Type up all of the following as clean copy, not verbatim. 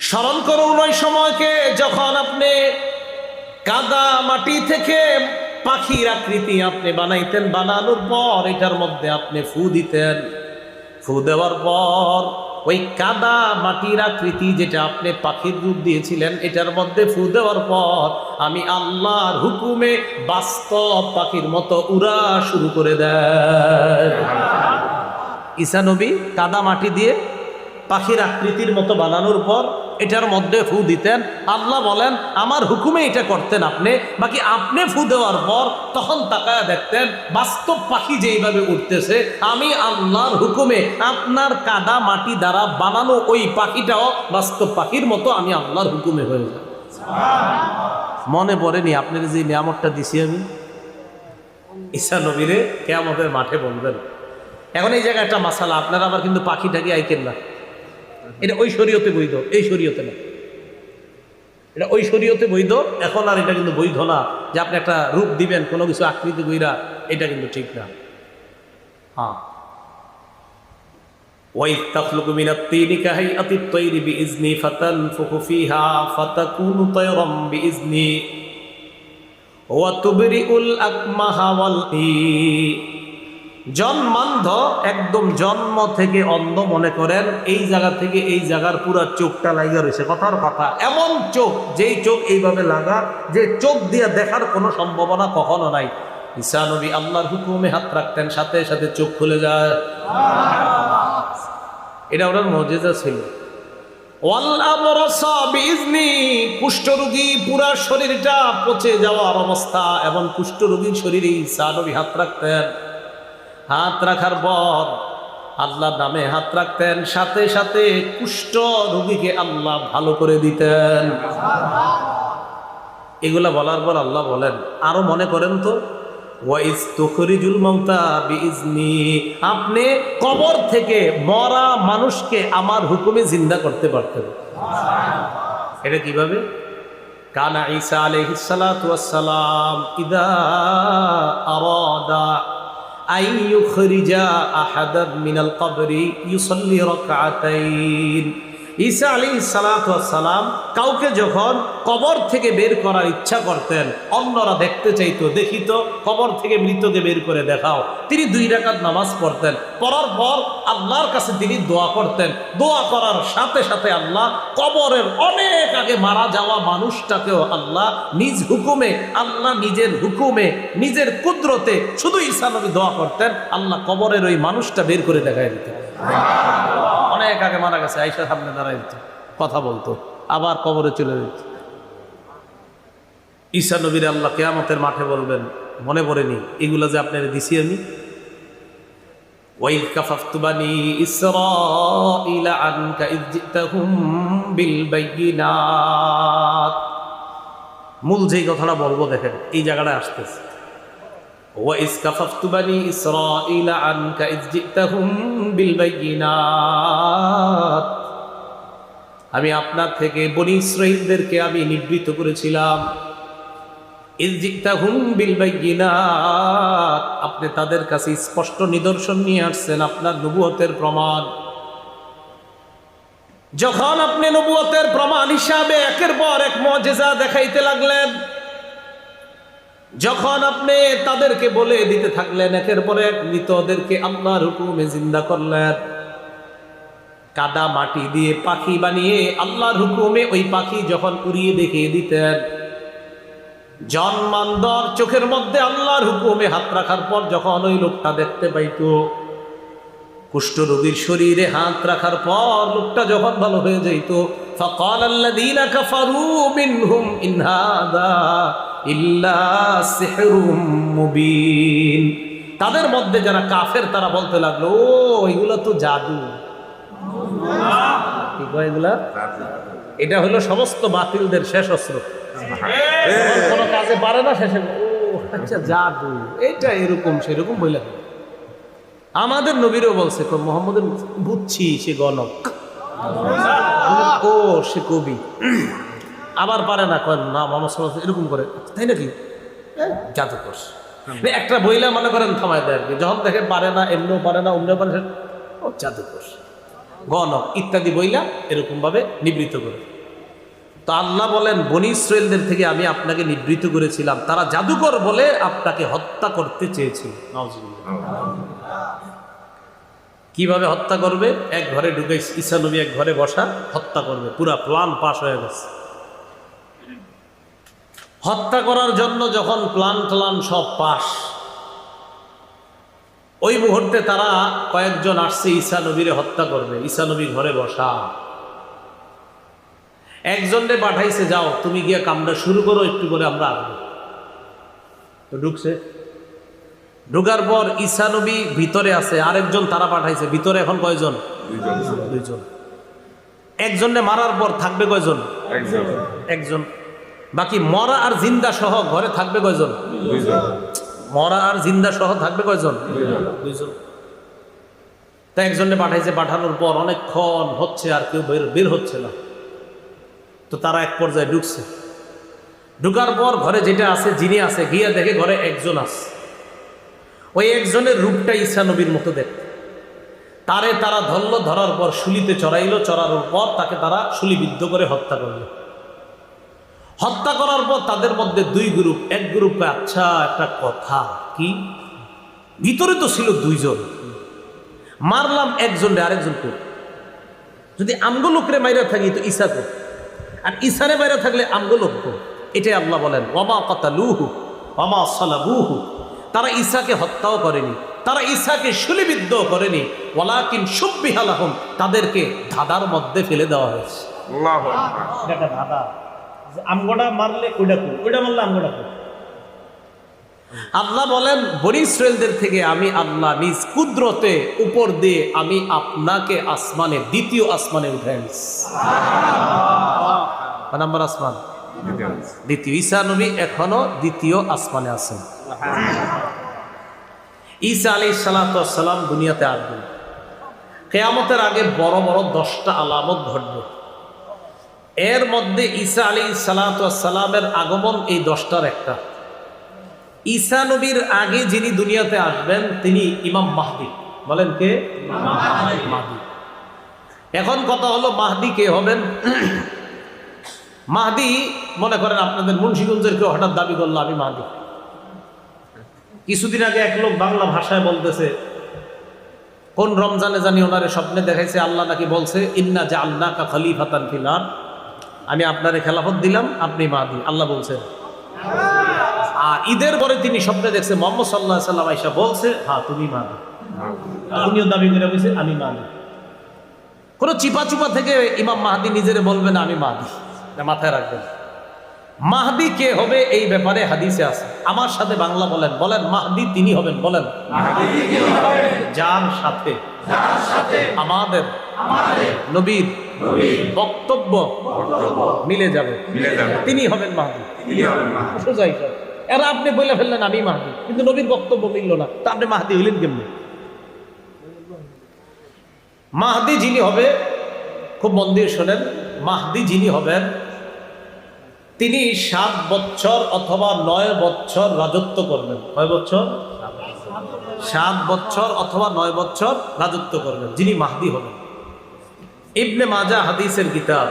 স্মরণ করুন ওই সময়কে যখন আপনি কাদা মাটি থেকে পাখির আকৃতি আপনি বানাইতেন, বানানোর পর এটার মধ্যে আপনি ফু দিতেন। ফু দেওয়ার পর ওই কাদা মাটির আকৃতি যেটা আপনি পাখির রূপ দিয়েছিলেন, এটার মধ্যে ফু দেওয়ার পর আমি আল্লাহর হুকুমে বাস্তব পাখির মতো উড়া শুরু করে দেন। ঈসা নবী কাদা মাটি দিয়ে পাখির আকৃতির মতো বানানোর পর এটার মধ্যে ফু দিতেন। আল্লাহ বলেন আমার হুকুমে এটা করতেন আপনি, বাকি আপনি ফু দেওয়ার পর তখন তাকায় দেখতেন বাস্তব পাখি যেইভাবে উঠতেছে, আমি আল্লাহর হুকুমে আপনার কাদা মাটি দ্বারা বানানো ওই পাখিটাও বাস্তব পাখির মতো আমি আল্লাহর হুকুমে হয়ে যায়। মনে পড়েনি আপনার যে নিয়ামতটা দিছি আমি? ঈসা নবীরে কিয়ামতের মাঠে বলবেন। এখন এই জায়গায় একটা মাসালা, আপনারা আবার কিন্তু পাখিটাকে আইকেন না, এটা ওই শরীয়তে বৈধ, এই শরীয়তে না। এটা ওই শরীয়তে বৈধ, এখন আর এটা কিন্তু বৈধ না যে আপনি একটা রূপ দিবেন কোনো কিছু আকৃতি কইরা, এটা কিন্তু ঠিক না। হ্যাঁ, ওয়াইদ তাখলুকু মিনাত তিনি কাহাইআতিত তায়রি বিইজনি ফাতানফুখু ফিহা ফাতাকুনু তায়রাম বিইজনি ওয়া তুবরিউল আকমাহা ওয়াল জন্মান্ধ, একদম জন্ম থেকে অন্ধ মনে করেন, এই জায়গা থেকে এই জায়গার পুরা চোখটা লাগা রয়েছে। কথার কথা, এমন চোখ, যেই চোখ এইভাবে লাগা, যে চোখ দিয়ে দেখার কোনো সম্ভাবনা কখনো নাই। ঈসা নবী আল্লাহর হুকুমে হাত রাখতেন, সাথে সাথে চোখ খুলে যায়। এটা ওনার মুজিজা ছিল। কুষ্ঠরোগী পুরা শরীরটা পচে যাওয়ার অবস্থা, এবং কুষ্ঠরোগীর শরীরে ঈসা নবী হাত রাখতেন। হাত রাখার পর আল্লাহর নামে হাত রাখতেন, সাথে সাথে কুষ্ঠ রোগীকে আল্লাহ ভালো করে দিতেন। এগুলা বলার পর আল্লাহ বলেন আরো মনে করেন তো, ওয়াইজ তুখরিজুল মাউতা বিইজনি, আপনি কবর থেকে মরা মানুষকে আমার হুকুমে জিন্দা করতে পারতেন। এটা কিভাবে? কানা ঈসা আলাইহিস সালাতু ওয়াস সালাম ইদা আরাদা আইয়ুখরিজা আহাদান মিনাল কবরি ইউসাল্লি রাকআতাইন। ঈসা আলাইহিস সালাতু ওয়াস সালাম কাউকে যখন কবর থেকে বের করার ইচ্ছা করতেন, অন্যরা দেখতে চাইতো, দেখিত কবর থেকে মৃতকে বের করে দেখাও, তিনি 2 রাকাত নামাজ পড়তেন। পড়ার পর আল্লাহর কাছে তিনি দোয়া করতেন। দোয়া করার সাথে সাথে আল্লাহ কবরের অনেক আগে মারা যাওয়া মানুষটাকেও আল্লাহ নিজ হুকুমে, আল্লাহ নিজের হুকুমে, নিজের কুদরতে, শুধু ঈসা নবী দোয়া করতেন, আল্লাহ কবরের ওই মানুষটা বের করে দেখায় দিতেন। অনেক আগে মারা গেছে, আয়েশার সামনে দাঁড়ায় দিত, কথা বলতো, আবার কবরে চলে যেত। ঈসা নবীর আল্লাহ কিয়ামতের মাঠে বলবেন মনে পড়েনি এগুলা যে আপনার দিছি আমি? ওয়াইদ কাফাফতু বানি ইসরাঈলা আনকা ইয জিতাহুম বিল বাইয়িনাত। মূল যেই কথাটা বলবো দেখেন, এই জায়গাটা আসতেছে। ওয়াইজ কাফাফতু বানি ইসরাঈলা আনকা ইয জিতাহুম বিল বাইয়িনাত, আমি আপনার থেকে বনি ইসরাঈলদেরকে আমি নিবৃত্ত করেছিলাম। ইয জিতাহুম বিল বাইয়িনাত, আপনি তাদের কাছে স্পষ্ট নিদর্শন নিয়ে আসছেন, আপনার নবুয়তের প্রমাণ। যখন আপনি নবুয়তের প্রমাণ হিসাবে একের পর এক মুজিজা দেখাইতে লাগলেন, যখন আপনি তাদেরকে বলে দিতে থাকলেন, একের পর এক মৃতদেরকে আল্লাহর হুকুমে জিন্দা করলেন, কাদা মাটি দিয়ে পাখি বানিয়ে আল্লাহর হুকুমে ওই পাখি যখন উড়িয়ে দেখিয়ে দিতেন, জন্মান্ধর চোখের মধ্যে আল্লাহর হুকুমে হাত রাখার পর যখন ওই লোকটা দেখতে পাইত, কুষ্ঠরোগীর শরীরে হাত রাখার পর লোকটা যখন ভালো হয়ে যাইত, ফাকাল আল্লাযীনা কাফারু মিনহুম ইন হাযা ইল্লা সিহরুম মুবিন, তাদের মধ্যে যারা কাফের তারা বলতে লাগলো, ও এগুলা তো জাদু। কি কয় এগুলা? এটা হলো সমস্ত বাতিলদের শেষ অস্ত্র। কোনো কাজে পারে না, শেষে ও আচ্ছা জাদু, এটা এরকম সেরকম বলে। আমাদের নবীরও বলছে মোহাম্মদের বুঝছি সে গণক, ও সে কবি, আবার পারে না, কয় না মোহাম্মদ সাল্লাল্লাহু আলাইহি ওয়াসাল্লাম এরকম করে, তাই নাকি? জাদু করছে একটা বইলা মনে করেন থামায় দেয় আর কি, যখন দেখে পারে না, এমনিও পারে না, অমনিও পারে, ও জাদু করছে। গণক ইত্যাদি বইলা এরকম ভাবে নিবৃত্ত করে। তো আল্লাহ বলেন বনী ইসরাইলদের থেকে আমি আপনাকে নিবৃত্ত করেছিলাম, তারা জাদুকর বলে আপনাকে হত্যা করতে চেয়েছিল। কিভাবে হত্যা করবে? এক ঘরে ঢুকে ঈসা নবী এক ঘরে বসা, হত্যা করবে, পুরা প্ল্যান পাস হয়ে গেছে। হত্যা করার জন্য যখন প্ল্যান সব পাস, ওই মুহূর্তে তারা কয়েকজন আসছে ঈসা নবীরে হত্যা করবে। ঈসা নবী ঘরে বসা, একজনরে পাঠাইছে, যাও তুমি গিয়ে কামটা শুরু করো, একটু করে আমরা আসবো। তো ঢুকছে, ঢুকার পর ঈসা নবী ভিতরে আছে, আরেকজন তারা পাঠাইছে ভিতরে। এখন কয়জন? দুইজন। একজনে মারার পর থাকবে কয়জন? একজন। বাকি মরা আর জিন্দা সহ ঘরে থাকবে কয়জন? মরা আর জিন্দা সহ থাকবে কয়জন? দুইজন। তা একজনে পাঠাইছে, পাঠানোর পর অনেকক্ষণ হচ্ছে আর কেউ বের হচ্ছে না। তো তারা এক পর্যায়ে ঢুকছে, ঢুকার পর ঘরে যেটা আছে, যিনি আছে, গিয়ে দেখে ঘরে একজন আছে। ওই একজনের রূপটা ঈসা নবীর মতো দেখতে। তারে তারা ধরল, ধরার পর শুলিতে চড়াইল, চড়ানোর পর তাকে তারা শুলিবিদ্ধ করে হত্যা করল। হত্যা করার পর তাদের মধ্যে দুই গ্রুপ। এক গ্রুপে, আচ্ছা একটা কথা কি, ভিতরে তো ছিল দুইজন, মারলাম একজনরে, আরেকজন কো, যদি আমগো লোকরে মাইরা থাকি তো ঈসা কো, আর ঈসারে মাইরা থাকলে আমগো লোক কো। এটাই আল্লাহ বলেন ওয়ামা কাতালুহু ওয়ামা সালাবুহু। তারা ঈসাকে হত্যাও করেনি, তারা ঈসাকে শুলিবিদ্ধ করেনি, ওয়ালাকিন শুব্বিহা লাহুম, তাদেরকে ধাঁধার মধ্যে ফেলে দেওয়া হয়েছে। আল্লাহু আকবার। এটা ধাঁধা, আমগোটা মারলে ওইটা কো, ওইটা মারলে আমগোটা কো। আল্লাহ বলেন বনী ইসরাইলদের থেকে আমি আল্লাহ নিজ কুদরতে উপর দিয়ে আমি আপনাকে আসমানে, দ্বিতীয় আসমানে উঠাই আনছি। সুবহানাল্লাহ। নাম্বার আসমান দ্বিতীয়। ঈসা নবী এখনো দ্বিতীয় আসমানে আছেন। ঈসা আলাইহিস সালাতু ওয়াস সালাম দুনিয়াতে আসবেন। কিয়ামতের আগে বড় বড় 10টা আলামত ঘটবে। এর মধ্যে ঈসা আলাইহিস সালাতু ওয়াস সালামের আগমন এই 10টার একটা। ঈসা নবীর আগে যিনি দুনিয়াতে আসবেন তিনি ইমাম মাহদি। বলেন কে? মাহদি। এখন কথা হলো মাহদি কে হবেন? মাহদি মনে করেন আপনাদের মুন্সিগঞ্জের কেউ হঠাৎ দাবি করলো আমি মাহদি। কিছুদিন আগে এক লোক বাংলা ভাষায় বলতেছে, কোন রমজানে জানি ওনারে স্বপ্নে দেখাইছে আল্লাহ নাকি বলছে ইন্না জাআলনাকা খলিফাতান ফিল আরদ, আমি আপনারে খেলাফত দিলাম, আপনি মাহদি। আল্লাহ বলছেন। আর ঈদের পরে তিনি স্বপ্নে দেখছে মুহাম্মদ সাল্লাল্লাহু আলাইহি ওয়াসাল্লাম আয়েশা বলছে হ্যাঁ তুমি মাহদি। উনিও দাবি করে বলছে আমি মাহদি। কোনো চিপা চুপা থেকে ইমাম মাহদি নিজেরে বলবে না আমি মাহদি, মাথায় রাখবেন। মাহদি কে হবে এই ব্যাপারে হাদিসে আছে। আমার সাথে বাংলা বলেন, বলেন মাহদি তিনি হবেন। বলেন যার সাথে আমাদের নবীর বক্তব্য মিলে যাবে তিনি হবেন মাহদি। সোজাই সব। এরা আপনি বলে ফেললেন আমি মাহদি, কিন্তু নবীর বক্তব্য মিলল না, তা আপনি মাহদি হইলেন কেমনি? মাহদি যিনি হবে, খুব মন দিয়ে শোনেন, মাহদি যিনি হবেন তিনি 7 বছর অথবা 9 বছর রাজত্ব করবেন। কয় বছর? 7 বছর অথবা 9 বছর রাজত্ব করবেন যিনি মাহদি হবেন। ইবনে মাজাহ হাদিসের কিতাব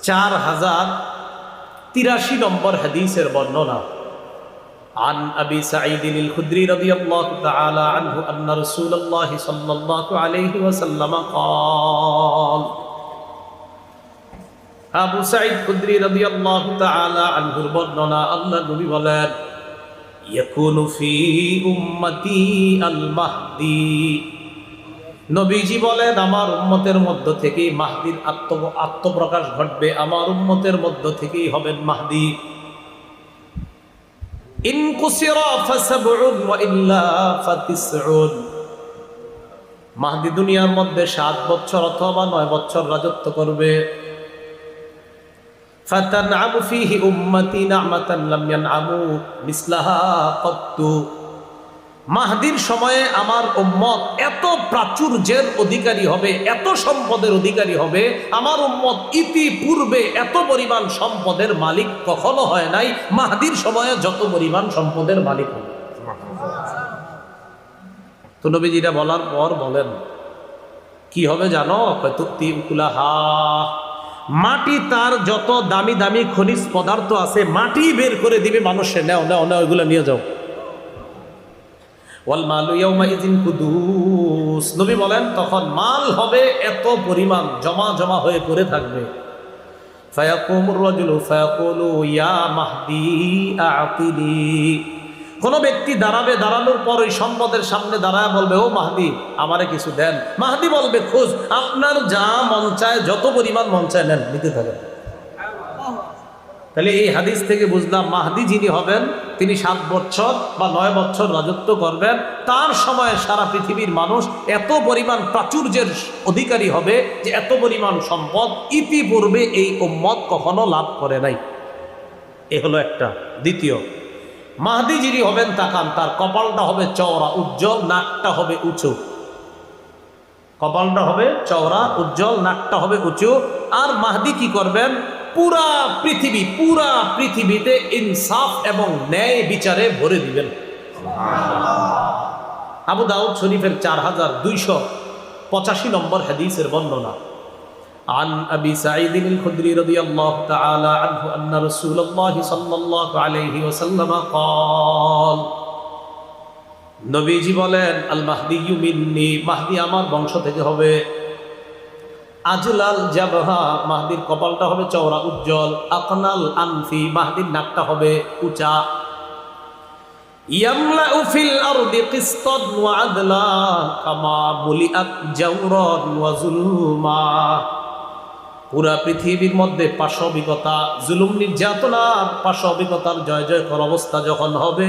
4083 নম্বর হাদিসের বর্ণনা। عن أبي سعيد الخدري رضي الله تعالى عنه أن رسول الله صلى الله عليه وسلم قال আবু সাঈদ খুদরি রাদিয়াল্লাহু তাআলা আনহুর বর্ণনা, আল্লাহর নবী বলেন ইয়াকুনু ফি উম্মতি আল মাহদি। নবীজি বলেন আমার উম্মতের মধ্য থেকেই মাহদির আত্মপ্রকাশ ঘটবে, আমার উম্মতের মধ্য থেকেই হবেন মাহদি। ইন কুসিরা ফাসাবউন ওয়া ইল্লা ফাতিসউন। মাহদি দুনিয়ার মধ্যে 7 বছর অথবা 9 বছর রাজত্ব করবে। ফাতানআমু ফীহি উম্মতি নি'মাতান লাম ইয়ানআমু মিসলাহা কত্তু। মাহদির সময়ে আমার উম্মত এত প্রাচুর্যের অধিকারী হবে, এত সম্পদের অধিকারী হবে, আমার উম্মত ইতিপূর্বে এত পরিমাণ সম্পদের মালিক কখনো হয় নাই, মাহদির সময়ে যত পরিমাণ সম্পদের মালিক হবে। তো নবীজিরা বলার পর বলেন কি হবে জানো? তুক্তি উকুলাহা, মাটি তার যত দামি দামি খনিজ পদার্থ আছে মাটি বের করে দিবে মানুষে, নেও নেও নেও এগুলো নিয়ে যাও। ওয়াল মালু ইয়াউমাইযিন কুদুস, নবী বলেন তখন মাল হবে এত পরিমাণ জমা জমা হয়ে পড়ে থাকবে। ফায়াকুমুর রাজুলু ফায়াকুলু ইয়া মাহদি আ'তিনি, কোন ব্যক্তি দাঁড়াবে, দাঁড়ানোর পর ওই সম্পদের সামনে দাঁড়ায় বলবে, ও মাহদি আমারে কিছু দেন। মাহদি বলবে, খোঁজ, আপনার যা মন চায়, যত পরিমাণ মন চায় নেন, নিতে থাকেন। তাহলে এই হাদিস থেকে বুঝলাম মাহদি যিনি হবেন তিনি 7 বছর বা 9 বছর রাজত্ব করবেন। তার সময় সারা পৃথিবীর মানুষ এত পরিমাণ প্রাচুর্যের অধিকারী হবে যে এত পরিমাণ সম্পদ ইতিপূর্বে এই উম্মত কখনো লাভ করে নাই। এ হলো একটা। দ্বিতীয়, মাহদি যিনি হবেন তাকান, তার কপালটা হবে চওড়া উজ্জ্বল, নাকটা হবে উঁচু। কপালটা হবে চওড়া উজ্জ্বল, নাকটা হবে উঁচু। আর মাহদি কি করবেন? পুরা পৃথিবীতে ইনসাফ এবং ন্যায় বিচারে ভরে দিবেন। আবু দাউদ শরীফের 4285 নম্বর হাদিসের বর্ণনা। عن أبي سعيد الخدري رضي الله تعالى عنه أن رسول الله صلى الله عليه وسلم قال, নবীজি বলেন, আল মাহদিয়্যু মিন্নি, মাহদি আমার বংশ থেকে হবে। আজলাল জাবহা, মাহদির কপালটা হবে চওড়া উজ্জ্বল। আকনাল আনফি, মাহদির নাকটা হবে উঁচা। ইয়ামলাউ ফিল আরদি কিসতান ওয়া আদলা কামা মুলিআত জাওরান ওয়া যুলমা, পুরা পৃথিবীর মধ্যে পাশবিকতা, জুলুম, নির্যাতনা, পাশবিকতার জয় জয়কর অবস্থা যখন হবে,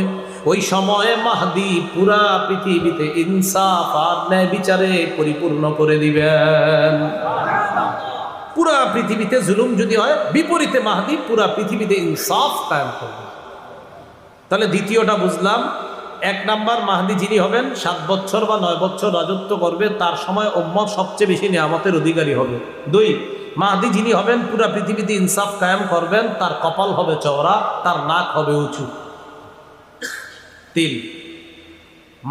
ওই সময়ে মাহদি পুরা পৃথিবীতে ইনসাফ আর ন্যায় বিচারে পরিপূর্ণ করে দিবেন। পুরা পৃথিবীতে জুলুম যদি হয়, বিপরীতে মাহদি পুরা পৃথিবীতে ইনসাফ কায়েম করবে। তাহলে দ্বিতীয়টা বুঝলাম। 1 নাম্বার, মাহদি যিনি হবেন 7 বছর বা 9 বছর রাজত্ব করবে, তার সময় উম্মত সবচেয়ে বেশি নিয়ামতের অধিকারী হবে। 2, মাহদি যিনি হবেন পুরা পৃথিবীতে ইনসাফ কায়েম করবেন, তার কপাল হবে চওড়া, তার নাক হবে উঁচু। 3,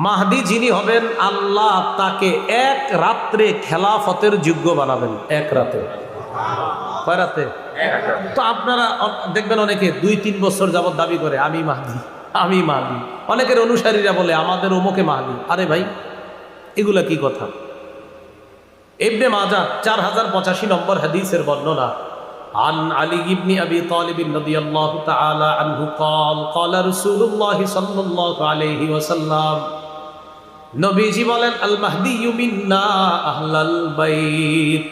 মাহদি যিনি হবেন আল্লাহ তাকে 1 রাত্রে খেলাফতের যোগ্য বানাবেন। 1 রাতে। কয় রাতে? তো আপনারা দেখবেন অনেকে 2-3 বছর যাবত দাবি করে আমি মাহদি, আমি মাহদি। অনেকের অনুসারীরা বলে আমাদের অমুকে মাহদি। আরে ভাই, এগুলা কি কথা? ইবনে মাজাহ 4085 নম্বর হাদিসের বর্ণনা। عن علي بن أبي طالب رضي الله تعالى عنه قال قال رسول الله صلى الله عليه وسلم, নবীজি বলেন, আল মাহদিয়্যু মিন্না আহলাল বাইত,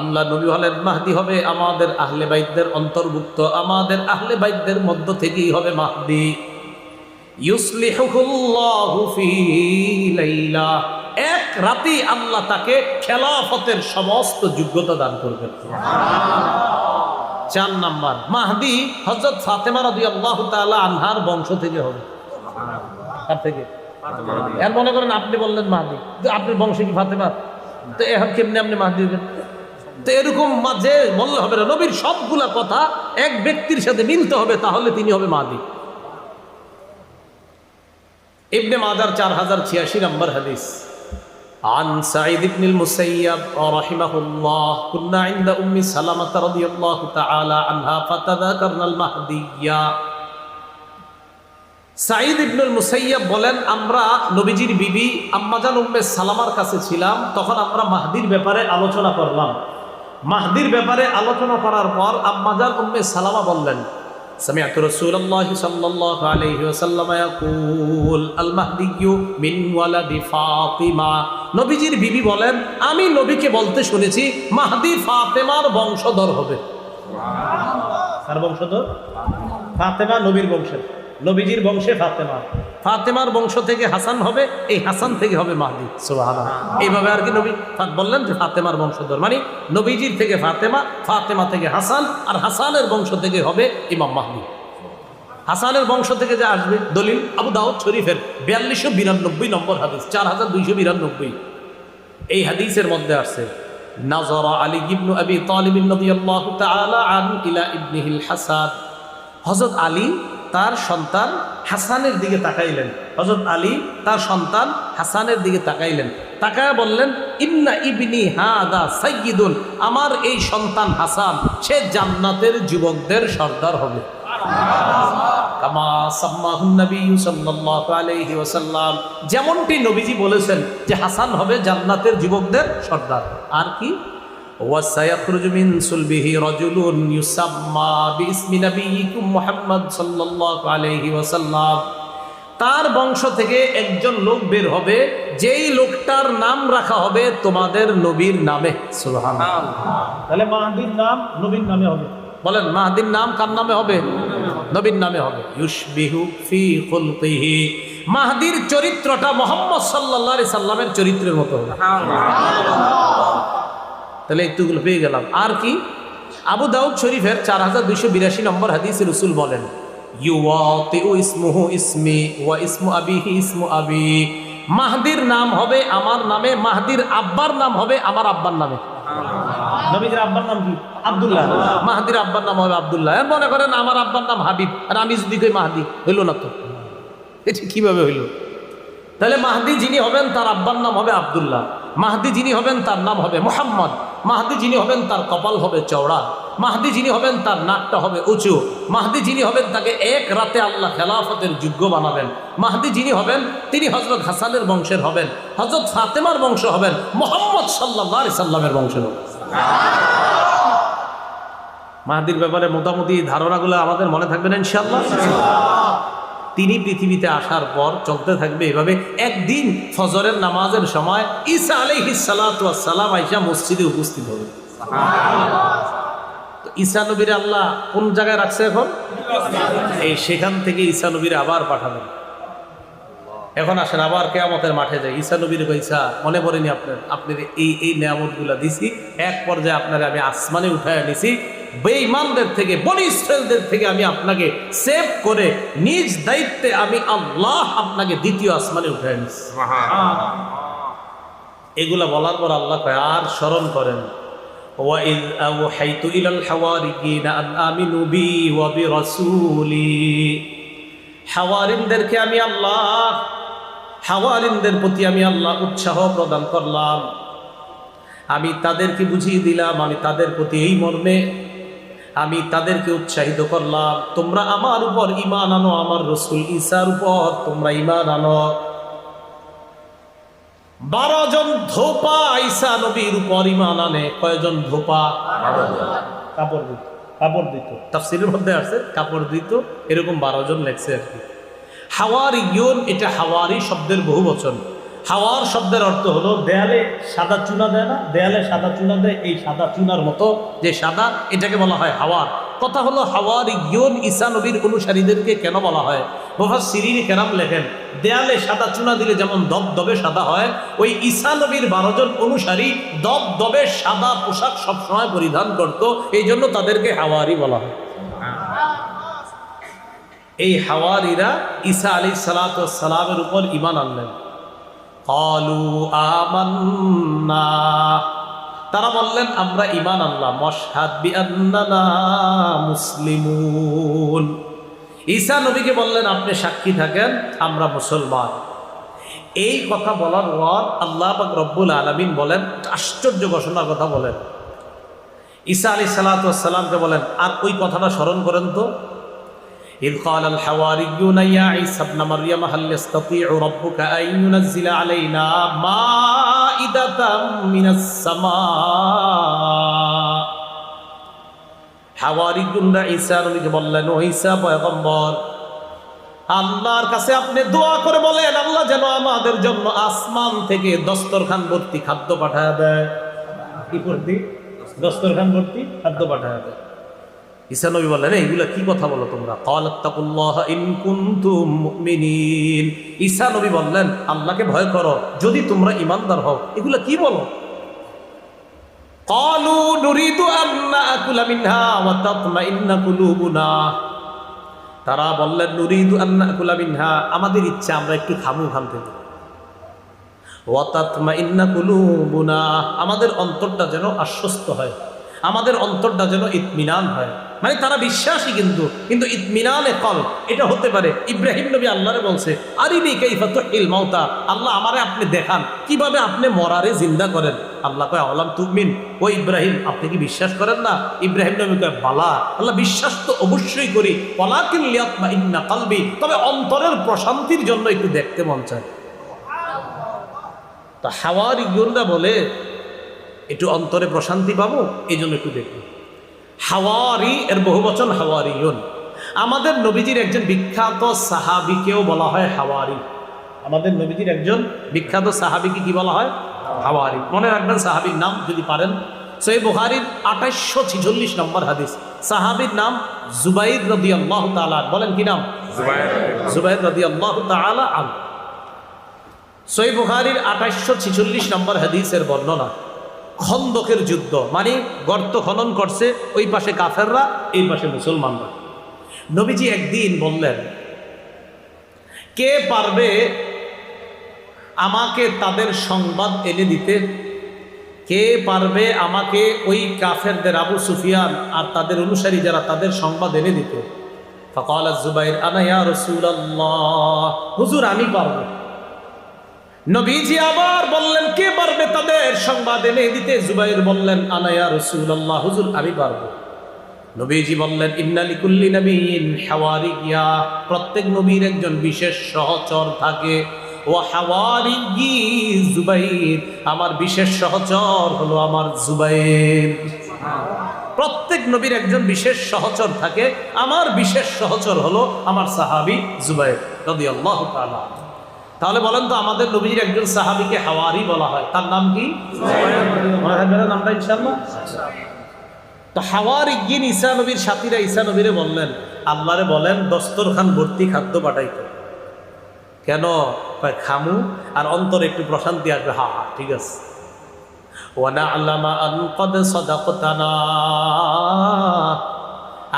আল্লাহ নবী হলেন মাহদি হবে আমাদের আহলে বাইতদের অন্তর্ভুক্ত, আমাদের আহলে বাইতদের মধ্য থেকেই হবে মাহদি। ইউসলিহুল্লাহু ফি লাইলা, 1 রাতে আল্লাহ তাকে খেলাফতের সমস্ত যোগ্যতা দান করবেন। 4 নাম্বার, মাহদি হযরত ফাতেমা রাদিয়াল্লাহু তাআলা আনহার বংশ থেকে হবে। কার থেকে? আর মনে করেন আপনি বললেন মাহদি, তো আপনার বংশে কি ফাতেমা? তো এখন কেমনে আপনি মাহদি হবেন? তো এরকম মাঝে বললে হবে না। নবীর সবগুলা কথা এক ব্যক্তির সাথে মিলতে হবে, তাহলে তিনি হবে মাহদি। ইবনে মাজাহ 4086 নম্বর হাদিস। عن سعيد بن المسيب رحمه الله كنا عند أم سلمة رضي الله تعالى عنها فتذكرنا المهدية। সাঈদ ইবনুল মুসাইয়্যিব বলেন, আমরা নবীজির বিবি আম্মাজান উম্মে সালামার কাছে ছিলাম, তখন আমরা মাহদির ব্যাপারে আলোচনা করলাম। মাহদির ব্যাপারে আলোচনা করার পর আম্মাজান উম্মে সালামা বললেন, সামিআতু রাসূলুল্লাহি সাল্লাল্লাহু আলাইহি ওয়াসাল্লাম ইয়াকুল আল মাহদিয়্যু মিন ওয়ালাদি ফাতিমা। নবীজির বিবি বলেন, আমি নবীকে বলতে শুনেছি মাহদি ফাতেমার বংশধর হবে। কার বংশধর? ফাতেমা নবীর বংশের, নবীজির বংশে ফাতেমা, ফাতেমার বংশ থেকে হাসান হবে, এই হাসান থেকে হবে মাহদি। সুবহানাল্লাহ। এইভাবে আর কি নবী বললেন যে ফাতেমার বংশধর, মানে নবীজির থেকে ফাতেমা, ফাতেমা থেকে হাসান, আর হাসানের বংশ থেকে হবে ইমাম মাহদি। হাসানের বংশ থেকে যা আসবে, দলিল আবু দাউদ শরীফের 4292 নম্বর হাদিস, 4292। এই হাদিসের মধ্যে আছে, নাযরা আলী ইবনে আবি তালিব রাদিয়াল্লাহু তাআলা আন ইলা ইবনিহিল হাসান, হযরত আলী তার সন্তান হাসানের দিকে তাকাইলেন, হযরত আলী তার সন্তান হাসানের দিকে তাকাইলেন, তাকায় বললেন, ইন্না ইবনি হাদা সাইয়্যিদুন, আমার এই সন্তান হাসান সে জান্নাতের যুবকদের সর্দার হবে। কামা সাম্মাহুন নবী সাল্লাল্লাহু আলাইহি ওয়াসাল্লাম, যেমনটি নবীজি বলেছেন যে হাসান হবে জান্নাতের যুবকদের সর্দার। আর কি, ওয়াসায়াখরুজু মিন সুলবিহি রাজুলুন ইউসাম্মা বিইসমি নবিয়িকুম মুহাম্মদ সাল্লাল্লাহু আলাইহি ওয়াসাল্লাম, তার বংশ থেকে একজন লোক বের হবে, যেই লোকটার নাম রাখা হবে তোমাদের নবীর নামে। সুবহানাল্লাহ। তাহলে মাহদির নাম নবীর নামে হবে। বলেন, মাহদির নাম কার নামে হবে? নবীর নামে হবে। ইউশবিহু ফি খুলকিহি, মাহদির চরিত্রটা মুহাম্মদ সাল্লাল্লাহু আলাইহি সাল্লামের চরিত্রের মতো হবে। তাহলে একটুগুলো পেয়ে গেলাম। আর কি, আবু দাউদ শরীফের 4282 নম্বর হাদিসে রাসূল বলেন, ইউওয়াতিউ ইসমুহু ইসমি ওয়া ইসমু আবিহি ইসমু আবি, মাহদির নাম হবে আমার নামে, মাহদির আব্বার নাম হবে আমার আব্বার নামে। নবীর আব্বার নাম কি? আব্দুল্লাহ। মাহদির আব্বার নাম হবে আব্দুল্লাহ। মনে করেন আমার আব্বার নাম হাবিব, আর আমি যদি কই মাহদি, হইল না তো? এটা কিভাবে হইল? তাহলে মাহদি যিনি হবেন তার আব্বার নাম হবে আব্দুল্লাহ, মাহদি যিনি হবেন তার নাম হবে মুহাম্মদ, মাহদি যিনি হবেন তার কপাল হবে চওড়া, মাহদি যিনি হবেন তার নাকটা হবে উঁচু, মাহদি যিনি হবেন তাকে এক রাতে আল্লাহ খেলাফতের যোগ্য বানাবেন, মাহদি যিনি হবেন তিনি হযরত হাসানের বংশের হবেন, হযরত ফাতেমার বংশ হবেন, মুহাম্মদ সাল্লাল্লাহু আলাইহি সাল্লামের বংশের হবেন। মাহদির ব্যাপারে মোটামুটি ধারণাগুলো আমাদের মনে থাকবে না ইনশাআল্লাহ। তিনি পৃথিবীতে আসার পর চলতে থাকবে এভাবে। একদিন ফজরের নামাজের সময় ঈসা আলাইহিস সালাতু ওয়াস সালাম আয়েশা মসজিদে উপস্থিত হবে। তো ঈসা নবীর আল্লাহ কোন জায়গায় রাখছে এখন? এই সেখান থেকে ঈসা নবীর আবার পাঠাবেন। এখন আসেন আবার কিয়ামতের মাঠে যাই। ঈসা নবীর কইসা মনে পড়েনি আপনার এই নিয়ামতগুলা দিছি, এক পর্যায়ে আপনারে আমি আসমানে উঠায় নিছি, বেঈমানদের থেকে, বনি ইসরাইলদের থেকে আমি আপনাকে সেভ করে নিজ দায়িত্বে আমি আল্লাহ আপনাকে দ্বিতীয় আসমানে উঠায় নিছি। এগুলা বলার পর আল্লাহ কয়, আর স্মরণ করেন, ওয়াইয আওহাইতু ইলাল হাওয়ারিয়িনা আন আমিনু বি ওয়া বিরাসূলি, হাওয়ারিনদেরকে আমি আল্লাহ, হাওয়ারিনদের প্রতি আমি আল্লাহ উৎসাহ প্রদান করলাম, আমি তাদেরকে বুঝিয়ে দিলাম, আমি তাদের প্রতি এই মর্মে আমি তাদেরকে উৎসাহিত করলাম, তোমরা আমার উপর ঈমান আনো, আমার রাসূল ঈসার উপর তোমরা ঈমান আনো। 12 জন ধোপা ঈসা নবীর উপর ঈমান আনে। কয়জন ধোপা? 12 জন। কাপড় দিত, তাফসীরের মধ্যে আছে কাপড় দিত, এরকম 12 জন লেখছে আর কি। হাওয়ারিয়ুন, এটা হাওয়ারি শব্দের বহু বচন। হাওয়ার শব্দের অর্থ হলো দেয়ালে সাদা চুনা দেয় না, দেয়ালে সাদা চুনা দেয়, এই সাদা চুনার মতো যে সাদা, এটাকে বলা হয় হাওয়ার। কথা হলো হাওয়ারিয়ুন ঈসা নবীর অনুসারীদেরকে কেন বলা হয়? মুফাসসিরিন কেরাম লেখেন, দেয়ালে সাদা চুনা দিলে যেমন দবদবে সাদা হয়, ওই ঈসা নবীর 12 জন অনুসারী দবদবে সাদা পোশাক সবসময় পরিধান করত, এই জন্য তাদেরকে হাওয়ারি বলা হয়। এই হাওয়ারিরা ঈসা আলাইহিস সালাতু ওয়াস সালামের উপর ঈমান আনলেন। ক্বালু আমান্না, তারা বললেন আমরা ঈমান আনলাম। ওয়াশহাদ বিআন্নানা মুসলিমুন, ঈসা নবীকে বললেন আপনি সাক্ষী থাকেন আমরা মুসলমান। এই কথা বলার পর আল্লাহ পাক রব্বুল আলামিন বলেন, আশ্চর্য ঘোষণার কথা বলেন। ঈসা আলাইহিস সালাতু ওয়াস সালামকে বলেন, আর ওই কথাটা স্মরণ করেন তো, إذ قال الحواريون يا عيسى ابن مريم هل يستطيع ربك أن ينزل علينا مائدة من السماء। হাওয়ারিয়ুনরা ঈসা নবীকে বললেন, ও ঈসা পয়গম্বর, আল্লাহর কাছে আপনি দোয়া করে বলেন আল্লাহ যেন আমাদের জন্য আসমান থেকে দস্তরখান ভর্তি খাদ্য পাঠায় দেয়। কি ভর্তি? দস্তরখান ভর্তি খাদ্য পাঠায় দেয়। ঈসা নবী বললেন, এইগুলা কি কথা বলো তোমরা? ক্বালাত্তাকুল্লাহা ইন কুনতুম মুমিনিন, ঈসা নবী বললেন আল্লাহকে ভয় করো যদি তোমরা ঈমানদার হও। এগুলা কি বলো? ক্বালু নুরিদু আন নাকুলা মিনহা ওয়া তাতমাইন্না কুলুবুনা, তারা বললেন নুরিদু আন নাকুলা মিনহা, আমাদের ইচ্ছা আমরা একটু খামু খান থেকে, ওয়া তাতমাইন্না কুলুবুনা, আমাদের অন্তরটা যেন আশ্বস্ত হয়। আমাদের অন্তরটা যেন ইতমিনান হয়, মানে তারা বিশ্বাসী কিন্তু ইতমিনানে কল এটা হতে পারে। ইব্রাহিম নবী আল্লাহরে বলছে, আরিনি কাইফা তুহিল মাউতা, আল্লাহ আমারে আপনি দেখান কিভাবে আপনি মরারে জিন্দা করেন। আল্লাহ কয় আওয়ালাম তুমিন, ও ইব্রাহিম আপনি কি বিশ্বাস করেন না? ইব্রাহিম নবী কয় বালা, আল্লাহ বিশ্বাস তো অবশ্যই করি, ওয়ালাকিন লিয়াতমাইন্না কলবি, তবে অন্তরের প্রশান্তির জন্য একটু দেখতে মন চায়। তা হাওয়ারিয়ুনরা বলে একটু অন্তরে প্রশান্তি পাবো, এই জন্য একটু দেখবো। হাওয়ারি এর বহুবচন হাওয়ারিয়ুন। আমাদের নবীজির একজন বিখ্যাত সাহাবীকেও বলা হয় হাওয়ারি। আমাদের নবীজির একজন বিখ্যাত সাহাবীকে কি বলা হয়? হাওয়ারি। মনে রাখবেন সাহাবীর নাম যদি পারেন। সহিহ বুখারীর 2846 নম্বর হাদিস। সাহাবীর নাম জুবাইর রাদিয়াল্লাহু তাআলা। বলেন কি নাম? জুবাইর রাদিয়াল্লাহু তাআলা আনহু। সহিহ বুখারীর 2846 নম্বর হাদিসের বর্ণনা। খন্দকের যুদ্ধ, মানে গর্ত খনন করছে, ওই পাশে কাফেররা, এই পাশে মুসলমানরা। নবীজি একদিন বললেন, কে পারবে আমাকে তাদের সংবাদ এনে দিতে? কে পারবে আমাকে ওই কাফেরদের, আবু সুফিয়ান আর তাদের অনুসারী যারা, তাদের সংবাদ এনে দিতে? ফাকাল জুবাইর আনা ইয়া রাসূলুল্লাহ, হুজুর আমি পারবো। নবীজি আবার বললেন, কে পারবে তাদের সংবাদ এনে দিতে? জুবাইর বললেন আনা ইয়া রাসূলুল্লাহ, হুজুর আমি পারবো। নবীজি বললেন ইন্না লিকুল্লি নাবিয়্যিন হাওয়ারিয়্যা, প্রত্যেক নবীর একজন বিশেষ সহচর থাকে। ওয়া হাওয়ারিয়্যি জুবাইর, আমার বিশেষ সহচর হলো আমার জুবাইর। প্রত্যেক নবীর একজন বিশেষ সহচর থাকে, আমার বিশেষ সহচর হলো আমার সাহাবী জুবাইর রাদিয়াল্লাহু তাআলা। তাহলে বলেন তো, আমাদের নবীর একজন সাহাবীকে হাওয়ারি বলা হয়, তার নাম কি? মনে থাকবে না নামটা ইনশাআল্লাহ? তো হাওয়ারিয়্যিন ঈসা নবীর সাথীরা ঈসা নবীরে বললেন, আল্লাহরে বলেন দস্তরখান ভর্তি খাদ্য পাঠাইতে। কেন? খামু আর অন্তরে একটু প্রশান্তি আসবে। হা হা ঠিক আছে। ওয়া না'লামা আন ক্বাদ সাদাকতানা,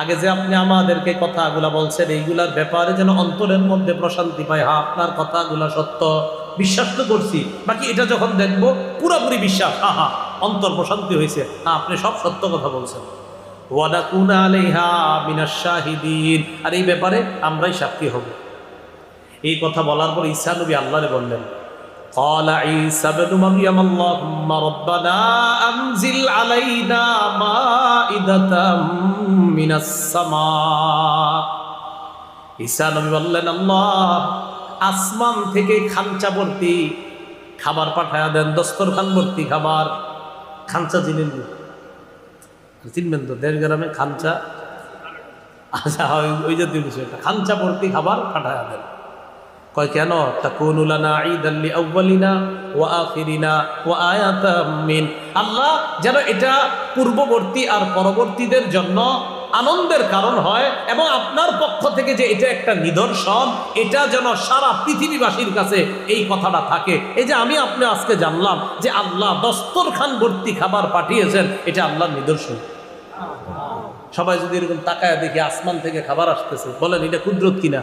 আগে যে আপনি আমাদেরকে কথাগুলা বলছেন এইগুলার ব্যাপারে যেন অন্তরের মধ্যে প্রশান্তি পায়। হ্যাঁ আপনার কথাগুলা সত্য, বিশ্বাস তো করছি, বাকি এটা যখন দেখবো পুরোপুরি বিশ্বাস, হ্যাঁ হ্যাঁ অন্তর প্রশান্তি হয়েছে, হ্যাঁ আপনি সব সত্য কথা বলছেন। ওয়া নাকুনা আলাইহা মিনাশ শাহিদিন, আর এই ব্যাপারে আমরাই সাক্ষী হব। এই কথা বলার পর ঈসা নবী আল্লাহরে বললেন, ক্বালা ঈসা ইবনু মারইয়াম আল্লাহুম্মা রাব্বানা আনজিল আলাইনা মাইদাতাম মিনাস সামা। ঈসা নবী বললেন, আল্লাহ আসমান থেকে খাঞ্চা ভর্তি খাবার পাঠায়া দেন, দস্তরখান ভর্তি খাবার। খাঞ্চা চিনেন? চিনবেন তো, দেশ গ্রামে খাঞ্চা, আচ্ছা ওই জাতীয় বিষয়, খাঞ্চা ভর্তি খাবার পাঠায়া দেন। কয় কেন? তাকুনু লানা ঈদান লিআউয়ালিনা ওয়া আখিরিনা ওয়া আয়াতাম মিন, আল্লাহ যেন এটা পূর্ববর্তী আর পরবর্তীদের জন্য আনন্দের কারণ হয়, এবং আপনার পক্ষ থেকে যে এটা একটা নিদর্শন, এটা যেন সারা পৃথিবীবাসীর কাছে এই কথাটা থাকে। এই যে আমি আপনি আজকে জানলাম যে আল্লাহ দস্তরখান ভর্তি খাবার পাঠিয়েছেন, এটা আল্লাহর নিদর্শন। সবাই যদি এরকম তাকায় দেখি আসমান থেকে খাবার আসতেছে, বলেন এটা কুদরত কিনা?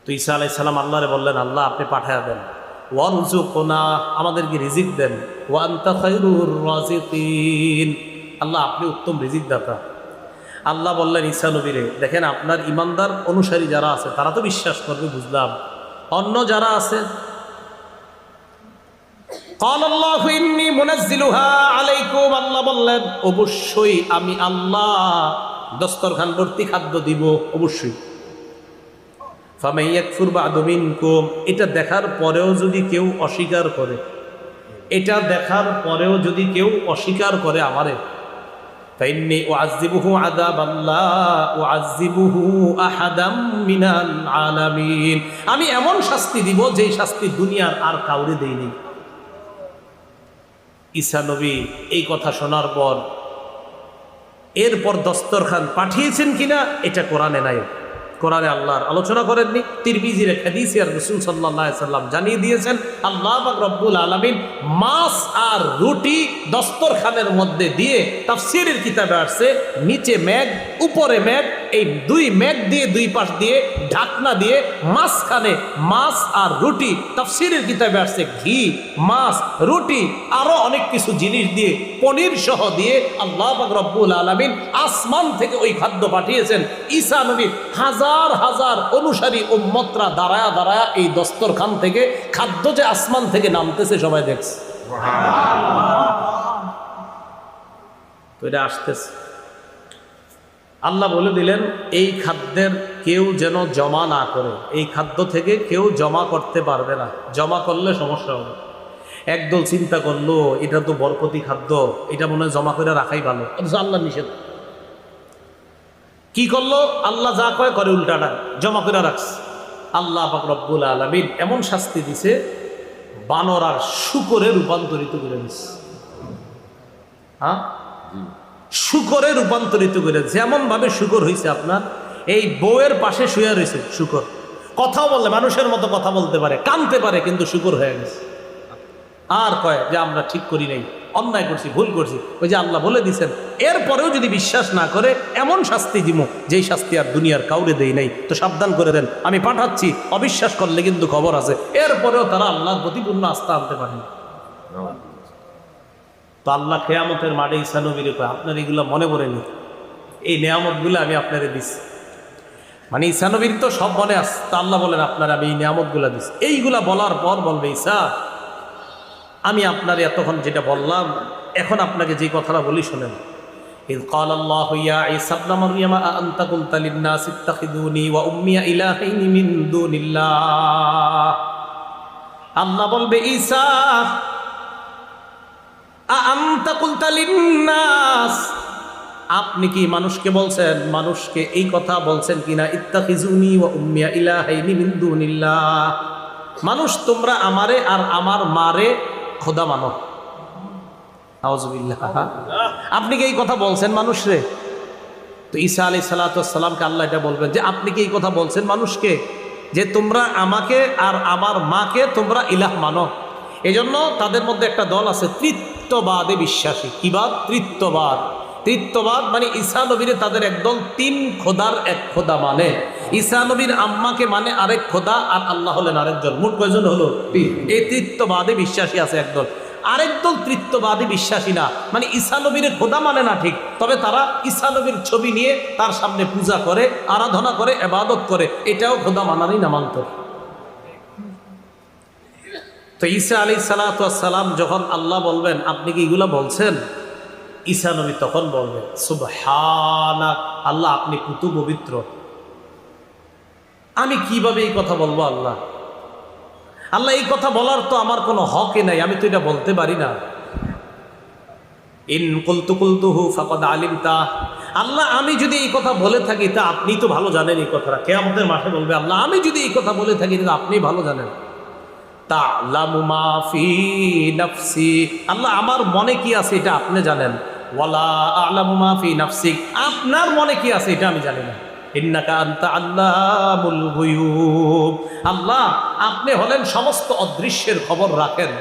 তো ঈসা আলাইহিস সালাম আল্লাহরে বললেন, আল্লাহ আপনি পাঠায়া দেন, ওয়ারযুকনা, আমাদেরকে রিজিক দেন, ওয়া আনতা খায়রুর রাযিকিন, আল্লাহ আপনি উত্তম রিজিক দাতা। আল্লাহ বললেন ঈসা নবীরে, দেখেন আপনার ইমানদার অনুসারী যারা আছে তারা তো বিশ্বাস করবে বুঝলাম, অন্য যারা আছে, ক্বালাল্লাহু ইন্নী মুনাজ্জিলুহা আলাইকুম, আল্লাহ বললেন অবশ্যই আমি আল্লাহ দস্তরখান ভর্তি খাদ্য দিব, অবশ্যই। ফামান ইয়াকফুর বা'দু মিনকুম, এটা দেখার পরেও যদি কেউ অস্বীকার করে, এটা দেখার পরেও যদি কেউ অস্বীকার করে আমারে, ফাইন্নী উআযযিবুহু আযাবান লা উআযযিবুহু আহাদাম মিনাল আলামিন, আমি এমন শাস্তি দিব যেই শাস্তি দুনিয়ার আর কাউরে দেইনি। ঈসা নবী এই কথা শোনার পর এরপর দস্তরখান পাঠিয়েছেন কিনা এটা কোরআনে নাই, কোরআনে আল্লাহর আলোচনা করেননি। তিরমিজির হাদিসে আর রাসূল সাল্লাল্লাহু আলাইহি সাল্লাম জানিয়ে দিয়েছেন, আল্লাহ পাক রব্বুল আলামিন মাছ আর রুটি দস্তরখানের মধ্যে দিয়ে, তাফসীরের কিতাবে আসছে নিচে মেঘ উপরে মেঘ, এই দুই মেঘ দিয়ে দুই পাশ দিয়ে ঢাকনা দিয়ে মাঝখানে মাছ আর রুটি, তাফসীরের কিতাবে আসছে ঘি, মাছ, রুটি, আরো অনেক কিছু জিনিস দিয়ে, পনির সহ দিয়ে আল্লাহ পাক রব্বুল আলামিন আসমান থেকে ওই খাদ্য পাঠিয়েছেন। ঈসা নবীর হাজার হাজার অনুসারী উম্মতরা দাঁড়ায়া দাঁড়ায়া এই দস্তরখান থেকে খাদ্য যে আসমান থেকে নামতেছে সবাই দেখছে। তো এটা আসতেছে। আল্লাহ বলে দিলেন এই খাদ্যের কেউ যেন জমা না করে, এই খাদ্য থেকে কেউ জমা করতে পারবে না, জমা করলে সমস্যা হবে। একদল চিন্তা করলো এটা তো বরকতি খাদ্য, এটা মনে হয় জমা করে রাখাই ভালো, আল্লাহ নিষেধ। কি করলো? আল্লাহ যা কয় করে উল্টাটা, জমা করে রাখছে। আল্লাহ পাক রব্বুল আলামিন এমন শাস্তি দিছে, বানর আর শূকরে রূপান্তরিত করে দিচ্ছে। হ্যাঁ, শূকরে রূপান্তরিত করে, যেমন ভাবে শূকর হয়েছে আপনার এই বউয়ের পাশে শুয়ে রয়েছে শূকর, কথা বলে মানুষের মতো কথা বলতে পারে, কানতে পারে, কিন্তু শূকর হয়ে গেছে। আর কয় যে আমরা ঠিক করি নাই, অন্যায় করছি, ভুল করছি। ওই যে আল্লাহ বলে দিছেন এরপরেও যদি বিশ্বাস না করে এমন শাস্তি দিব যেই শাস্তি আর দুনিয়ার কাউরে দেই নাই। তো সাবধান করে দেন, আমি পাঠাচ্ছি, অবিশ্বাস করলে কিন্তু খবর আছে। এরপরেও তারা আল্লাহর প্রতি পূর্ণ আস্থা আনতে পারেন। তো আল্লাহ কিয়ামতের মাঠে ঈসা নবীর কয় আপনার এগুলো মনে পড়ে নি, এই নিয়ামতগুলো আমি আপনারে দিচ্ছি। মানে ঈসা নবীর তো সব মনে আসছে, তা আল্লাহ বলেন আপনার আমি এই নিয়ামতগুলো দিচ্ছি। এইগুলা বলার পর বলবে ঈসা আমি আপনার এতক্ষণ যেটা বললাম এখন আপনাকে যে কথাটা বলি শোনেন। إذ قال الله يا عيسى ابن مريم أأنت قلت للناس اتخذوني وأمي إلهين من دون الله। আল্লাহ বলবে ঈসা আ'আনতা কুলতা লিন্নাস, আপনি কি মানুষকে বলছেন, মানুষকে এই কথা বলছেন কিনা, ইত্তাখিজুনি ওয়া উম্মি ইলাহাইনি মিন দুনিল্লাহ, মানুষ তোমরা আমারে আর আমার মারে খোদা মানো। আউযুবিল্লাহ, আপনি কি এই কথা বলছেন মানুষরে? তো ঈসা আলাইহিস সালাতু ওয়াস সালামকে আল্লাহ এটা বলবেন যে আপনি কি এই কথা বলছেন মানুষকে যে তোমরা আমাকে আর আমার মাকে তোমরা ইলাহ মানো। এজন্য তাদের মধ্যে একটা দল আছে তৃত্ববাদে বিশ্বাসী। কিবাদ? তৃত্ববাদ। তৃত্ববাদ মানে ঈসা নবীরে তাদের একদল তিন খোদার এক খোদা মানে। ঈসা নবীর আম্মাকে মানে আরেক খোদা, আর আল্লাহ হলেন আরেকজন। মোট কয়জন হলো? এই তৃত্ববাদে বিশ্বাসী আছে একদল। আরেক দল তৃত্ববাদী বিশ্বাসী না, মানে ঈসা নবীর খোদা মানে না ঠিক, তবে তারা ঈসা নবীর ছবি নিয়ে তার সামনে পূজা করে, আরাধনা করে, ইবাদত করে, এটাও খোদা মানারই নামান্তর। তো ঈসা আলাইহিস সালাতু ওয়াস সালাম যখন আল্লাহ বলবেন আপনি কি এগুলো বলছেন, ঈসা নবী তখন বলবেন সুবহানাক, আল্লাহ আপনি কত পবিত্র, আমি কিভাবে এই কথা বলবো আল্লাহ? আল্লাহ এই কথা বলার তো আমার কোনো হকই নাই, আমি তো এটা বলতে পারি না। ইন কুলতু কুলতুহু ফাকাদ আলিমতা, আল্লাহ আমি যদি এই কথা বলে থাকি তা আপনি তো ভালো জানেন এই কথাটা। কিয়ামতের মাঠে বলবে আল্লাহ আমি যদি এই কথা বলে থাকি তা আপনি ভালো জানেন। তা'লামু মা ফি নাফসি, আল্লাহ আমার মনে কি আছে এটা আপনি জানেন। ওয়ালা আ'লামু মা ফি নাফসিক, আপনার মনে কি আছে এটা আমি জানি না। ইন্নাকা আনতা আল্লামুল গুয়ুব, আল্লাহ আপনি হলেন সমস্ত অদৃশ্যের খবর রাখেন।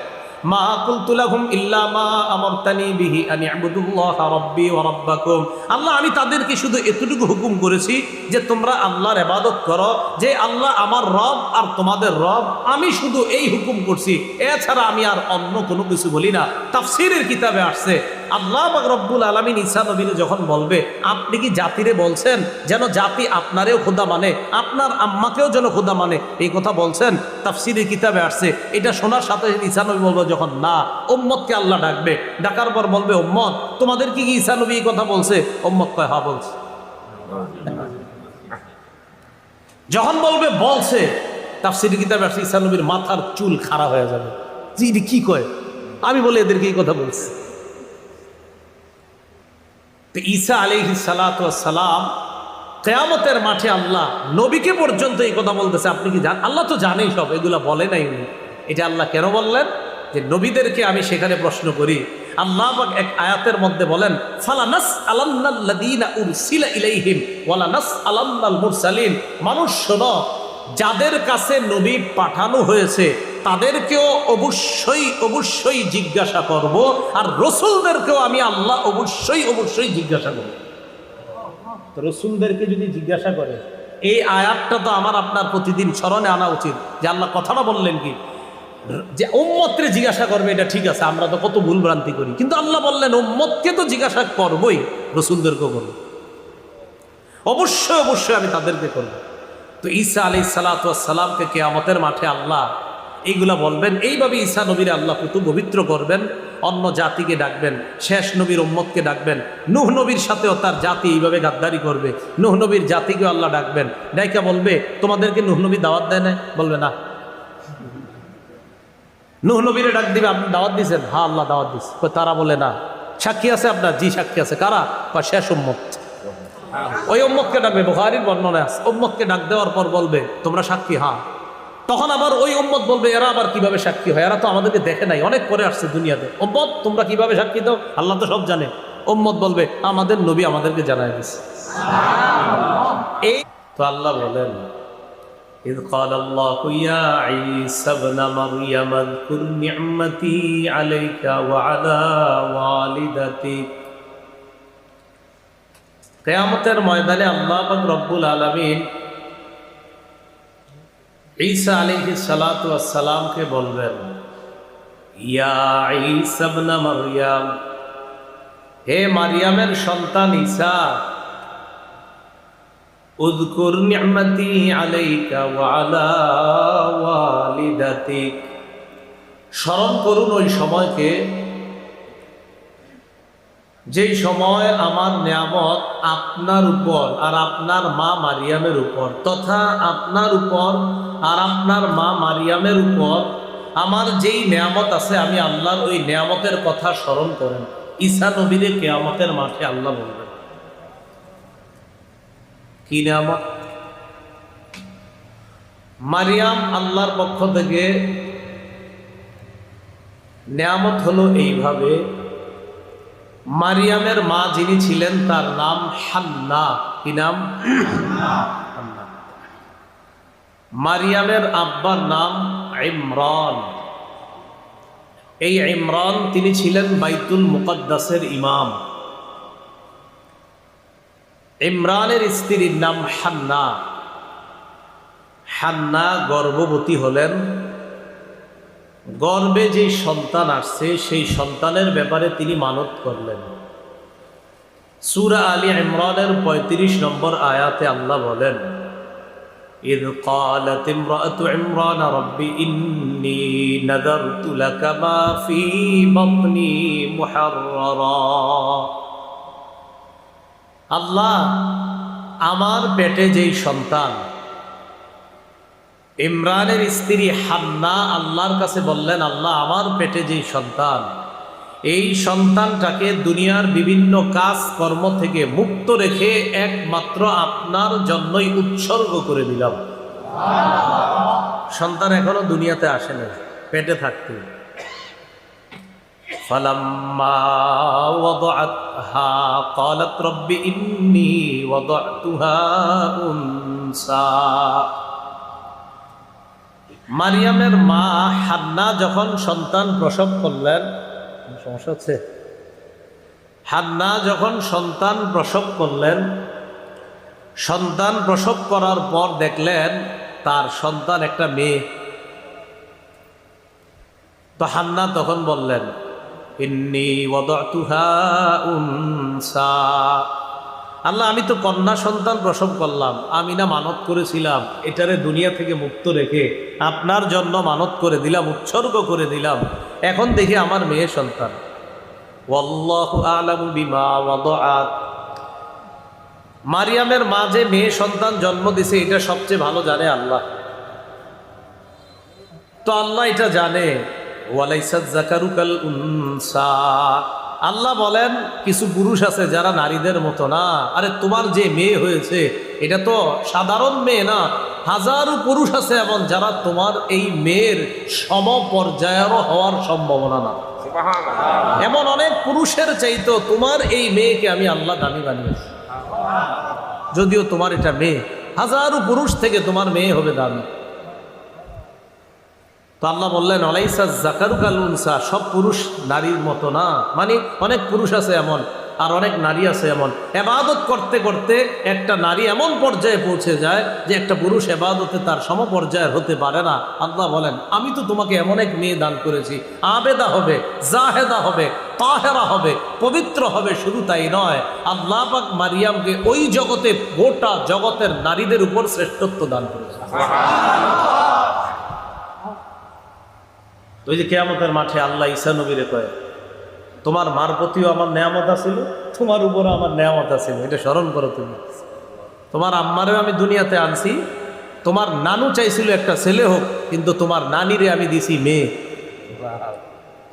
মা কুলতু লাহুম ইল্লা মা আমারতানি বিহি আন ইবুদুল্লাহ রাব্বি ওয়া রাব্বাকুম, আল্লাহ আমি তাদেরকে শুধু এতটুকু হুকুম করেছি যে তোমরা আল্লাহর ইবাদত করো, যে আল্লাহ আমার রব আর তোমাদের রব, আমি শুধু এই হুকুম করছি, এছাড়া আমি আর অন্য কোনো কিছু বলি না। তাফসীরের কিতাবে আসছে আল্লাহ পাক রব্বুল আলামিন ঈসা নবীকে যখন বলবে আপনি কি জাতিরে বলছেন যেন জাতি আপনারেও খোদা মানে, আপনার আম্মাকেও যেন খোদা মানে, এই কথা বলছেন? তাফসীরের কিতাবে আসছে। এটা শোনার সাথে ঈসা নবী বলবে যখন না, উম্মতকে আল্লাহ ডাকবে, ডাকার পর বলবে উম্মত তোমাদের কি ঈসা নবী এই কথা বলছে? উম্মত কয় হ্যাঁ বলছে। যখন বলবে বলছে, তাফসীরের কিতাবে আসছে ঈসা নবীর মাথার চুল খাড়া হয়ে যাবে, জি এটি কি কয়, আমি বলে এদেরকে এই কথা বলছি। তো ঈসা আলাইহিস সালাতু ওয়াস সালাম কিয়ামতের মাঠে আল্লাহ নবীকে পর্যন্ত এই কথা বলতেছে আপনি কি জানেন? আল্লাহ তো জানেই সব, এগুলা বলে নাই উনি। এটা আল্লাহ কেন বললেন? যে নবীদেরকে আমি সেখানে প্রশ্ন করি। আল্লাহ পাক এক আয়াতের মধ্যে বলেন ফালানাসআলান্নাল্লাযীনা উরসিলা ইলাইহিম ওয়ালানাসআলান্নাল মুরসালিন, মানুষ শোনো যাদের কাছে নবী পাঠানো হয়েছে তাদেরকেও অবশ্যই অবশ্যই জিজ্ঞাসা করব, আর রসুলদেরকেও আমি আল্লাহ অবশ্যই অবশ্যই জিজ্ঞাসা করব। তো রসুলদেরকে যদি জিজ্ঞাসা করে, এই আয়াতটা তো আমার আপনার প্রতিদিন স্মরণে আনা উচিত যে আল্লাহ কথাটা বললেন কি, যে উম্মতকে জিজ্ঞাসা করবে এটা ঠিক আছে, আমরা তো কত ভুল ভ্রান্তি করি, কিন্তু আল্লাহ বললেন উম্মতকে তো জিজ্ঞাসা করবই, রসুলদেরকেও করবো, অবশ্যই অবশ্যই আমি তাদেরকে করব। তো ঈসা আলাইহিস সালাতু ওয়াস সালামকে কিয়ামতের মাঠে আল্লাহ এইগুলা বলবেন। এইভাবে ঈসা নবীর আল্লাহ পুতু পবিত্র করবেন, অন্য জাতিকে ডাকবেন, শেষ নবীর উম্মতকে ডাকবেন। নূহ নবীর সাথেও তার জাতি এইভাবে গাদ্দারি করবে, নূহ নবীর জাতিকেও আল্লাহ ডাকবেন, ডাইকা বলবে তোমাদেরকে নূহ নবী দাওয়াত দেয় না? বলবে না। নূহ নবীরে ডাক দিবে, আপনি দাওয়াত দিয়েছেন? হ্যাঁ আল্লাহ দাওয়াত দিস। তারা বলে না। সাক্ষী আছে আপনার? জি সাক্ষী আছে। কারা? শেষ উম্মত। ওই উম্মতকে ডাকবে, বুখারীর বর্ণনা আছে, উম্মতকে ডাক দেওয়ার পর বলবে তোমরা সাক্ষী? হ্যাঁ। তখন আবার ওই উম্মত বলবে এরা আবার কিভাবে সাক্ষী হয়, এরা তো আমাদেরকে দেখে নাই, অনেক পরে আসছে দুনিয়াতে, উম্মত তোমরা কিভাবে সাক্ষী দাও? আল্লাহ তো সব জানে। উম্মত বলবে আমাদের নবী আমাদেরকে জানায় দিয়েছে। এই তো আল্লাহ বলেন إذ قال الله يا عيسى ابن مريم اذكر نعمتي عليك وعلى والدتك। কিয়ামতের ময়দানে আল্লাহ পাক রব্বুল আলামিন ঈসা আলাইহিস সালাতু ওয়াস সালামকে বলবেন, ইয়া ঈসা ইবন মারইয়াম, হে মারইয়ামের সন্তান ঈসা, উযকুর নি'মাতি আলাইকা ওয়া আলা ওয়ালিদাতিক, স্মরণ করুন ওই সময়কে যেই সময় আমার নিয়ামত আপনার উপর আর আপনার মা মারিয়ামের উপর, তথা আপনার উপর আর আপনার মা মারিয়ামের উপর আমার যেই নিয়ামত আছে, আমি আল্লাহর ওই নিয়ামতের কথা স্মরণ করেন। ঈসা নবীরে কিয়ামতের মাঠে আল্লাহ বলবেন কি নিয়ামত? মারিয়াম আল্লাহর পক্ষ থেকে নিয়ামত হলো এইভাবে, মারিয়ামের মা যিনি ছিলেন তার নাম হান্না। কি নাম? হান্না। মারিয়ামের আব্বার নাম ইমরান। এই ইমরান তিনি ছিলেন বাইতুল মুকদ্দাসের ইমাম। ইমরানের স্ত্রীর নাম হান্না। হান্না গর্ভবতী হলেন। গর্ভে যে সন্তান আসছে সেই সন্তানের ব্যাপারে তিনি মানত করলেন। সূরা আলী ইমরানের ৩৫ নম্বর আয়াতে আল্লাহ বলেন, ইয ক্বালাত ইমরাতু ইমরান রাব্বি ইন্নী নাযারতু লাকা মা ফী বাতনি মুহাররারা। আল্লাহ, আমার পেটে যেই সন্তান, ইমরানের স্ত্রী হান্না আল্লাহর কাছে বললেন, আল্লাহ আমার পেটে যেই সন্তান, এই সন্তানটাকে দুনিয়ার বিভিন্ন কাজ কর্ম থেকে মুক্ত রেখে একমাত্র আপনার জন্যই উৎসর্গ করে দিলাম। সন্তান এখনো দুনিয়াতে আসেনি, পেটে থাকতে। ফালাম্মা ওয়াদাআতহা ক্বালাত রাব্বি ইন্নী ওয়াদাতুহা উনসা। মারিয়ামের মা হান্না যখন সন্তান প্রসব করলেন, সমস্যা হচ্ছে, হান্না যখন সন্তান প্রসব করলেন, সন্তান প্রসব করার পর দেখলেন তার সন্তান একটা মেয়ে। তো হান্না তখন বললেন, ইন্নী ওয়াদাতুহা উনসা। আল্লাহ, আমি তো কন্যা সন্তান প্রসব করলাম, আমি না মানত করেছিলাম এটারে দুনিয়া থেকে মুক্ত রেখে আপনার জন্য মানত করে দিলাম, উৎসর্গ করে দিলাম, এখন দেখি আমার মেয়ে সন্তান। ওয়াল্লাহু আ'লামু বিমা ওয়াদাআত। মারিয়ামের মা যে মেয়ে সন্তান জন্ম দিছে এটা সবচেয়ে ভালো জানে আল্লাহ। তো আল্লাহ এটা জানে, ওয়ালাইসাজ যাকারু কাল উনসা। আল্লাহ বলেন কিছু পুরুষ আছে যারা নারীদের মতো না। আরে তোমার যে মেয়ে হয়েছে এটা তো সাধারণ মেয়ে না, হাজারো পুরুষ আছে এমন যারা তোমার এই মেয়ের সমপর্যায়েরও হওয়ার সম্ভাবনা না। এমন অনেক পুরুষের চাইতো তোমার এই মেয়েকে আমি আল্লাহ দামি বানিয়েছি। যদিও তোমার এটা মেয়ে, হাজারো পুরুষ থেকে তোমার মেয়ে হবে দামি। তো আল্লাহ বললেন, ওয়ালাইসা যাকারু কাল উনসা, সব পুরুষ নারীর মতো না। মানে অনেক পুরুষ আছে এমন আর অনেক নারী আছে এমন, ইবাদত করতে করতে একটা নারী এমন পর্যায়ে পৌঁছে যায় যে একটা পুরুষ ইবাদতে তার সমপর্যায়ের হতে পারে না। আল্লাহ বলেন, আমি তো তোমাকে এমন এক মেয়ে দান করেছি, আবেদা হবে, জাহেদা হবে, তাহেরা হবে, পবিত্র হবে। শুধু তাই নয়, আল্লাহ পাক মারিয়ামকে ওই জগতে, গোটা জগতের নারীদের উপর শ্রেষ্ঠত্ব দান করেছে। ওই যে কিয়ামতের মাঠে আল্লাহ ঈসা নবীরে কয়, তোমার মার প্রতিও আমার নেয়ামত আছিল, তোমার উপরও আমার নেয়ামত আছিল, এটা স্মরণ করো তুমি। তোমার আম্মারেও আমি দুনিয়াতে আনছি, তোমার নানু চাইছিল একটা ছেলে হোক, কিন্তু তোমার নানিরে আমি দিছি মেয়ে।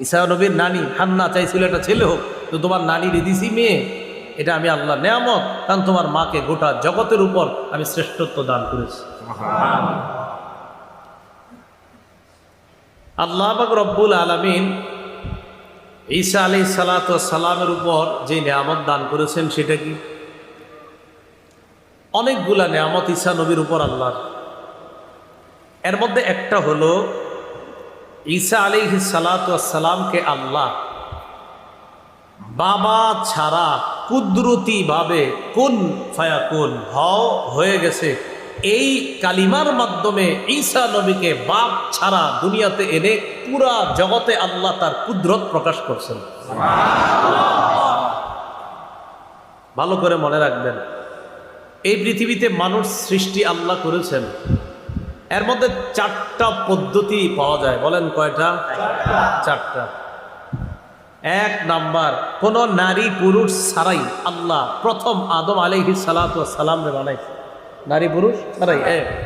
ঈসা নবীর নানি হান্না চাইছিল একটা ছেলে হোক, তো তোমার নানিরে দিছি মেয়ে। এটা আমি আল্লাহ নেয়ামত, কারণ তোমার মাকে গোটা জগতের উপর আমি শ্রেষ্ঠত্ব দান করেছি। আল্লাহ পাক রব্বুল আলামিন ঈসা আলাইহিস সালাতু ওয়াস সালামের উপর যে নিয়ামত দান করেছেন সেটা কি? অনেকগুলা নিয়ামত ঈসা নবীর উপর আল্লাহর। এর মধ্যে একটা হলো ঈসা আলাইহিস সালাতু ওয়াস সালামকে আল্লাহ বাবা ছাড়া কুদরতি ভাবে কুন ফায়াকুন হও হয়ে গেছে, এই কালিমার মাধ্যমে ঈসা নবীকে বাপ ছাড়া দুনিয়াতে এনে পুরা জগতে আল্লাহ তার কুদরত প্রকাশ করছেন। ভালো করে মনে রাখবেন, এই পৃথিবীতে মানুষ সৃষ্টি আল্লাহ করেছেন, এর মধ্যে 4টা পদ্ধতি পাওয়া যায়। বলেন কয়টা? 4টা। 1 নাম্বার, কোন নারী পুরুষ ছাড়াই আল্লাহ প্রথম আদম আলাইহিস সালাতু ওয়াস সালামরে বানাইছে। নারী পুরুষ ছাড়াই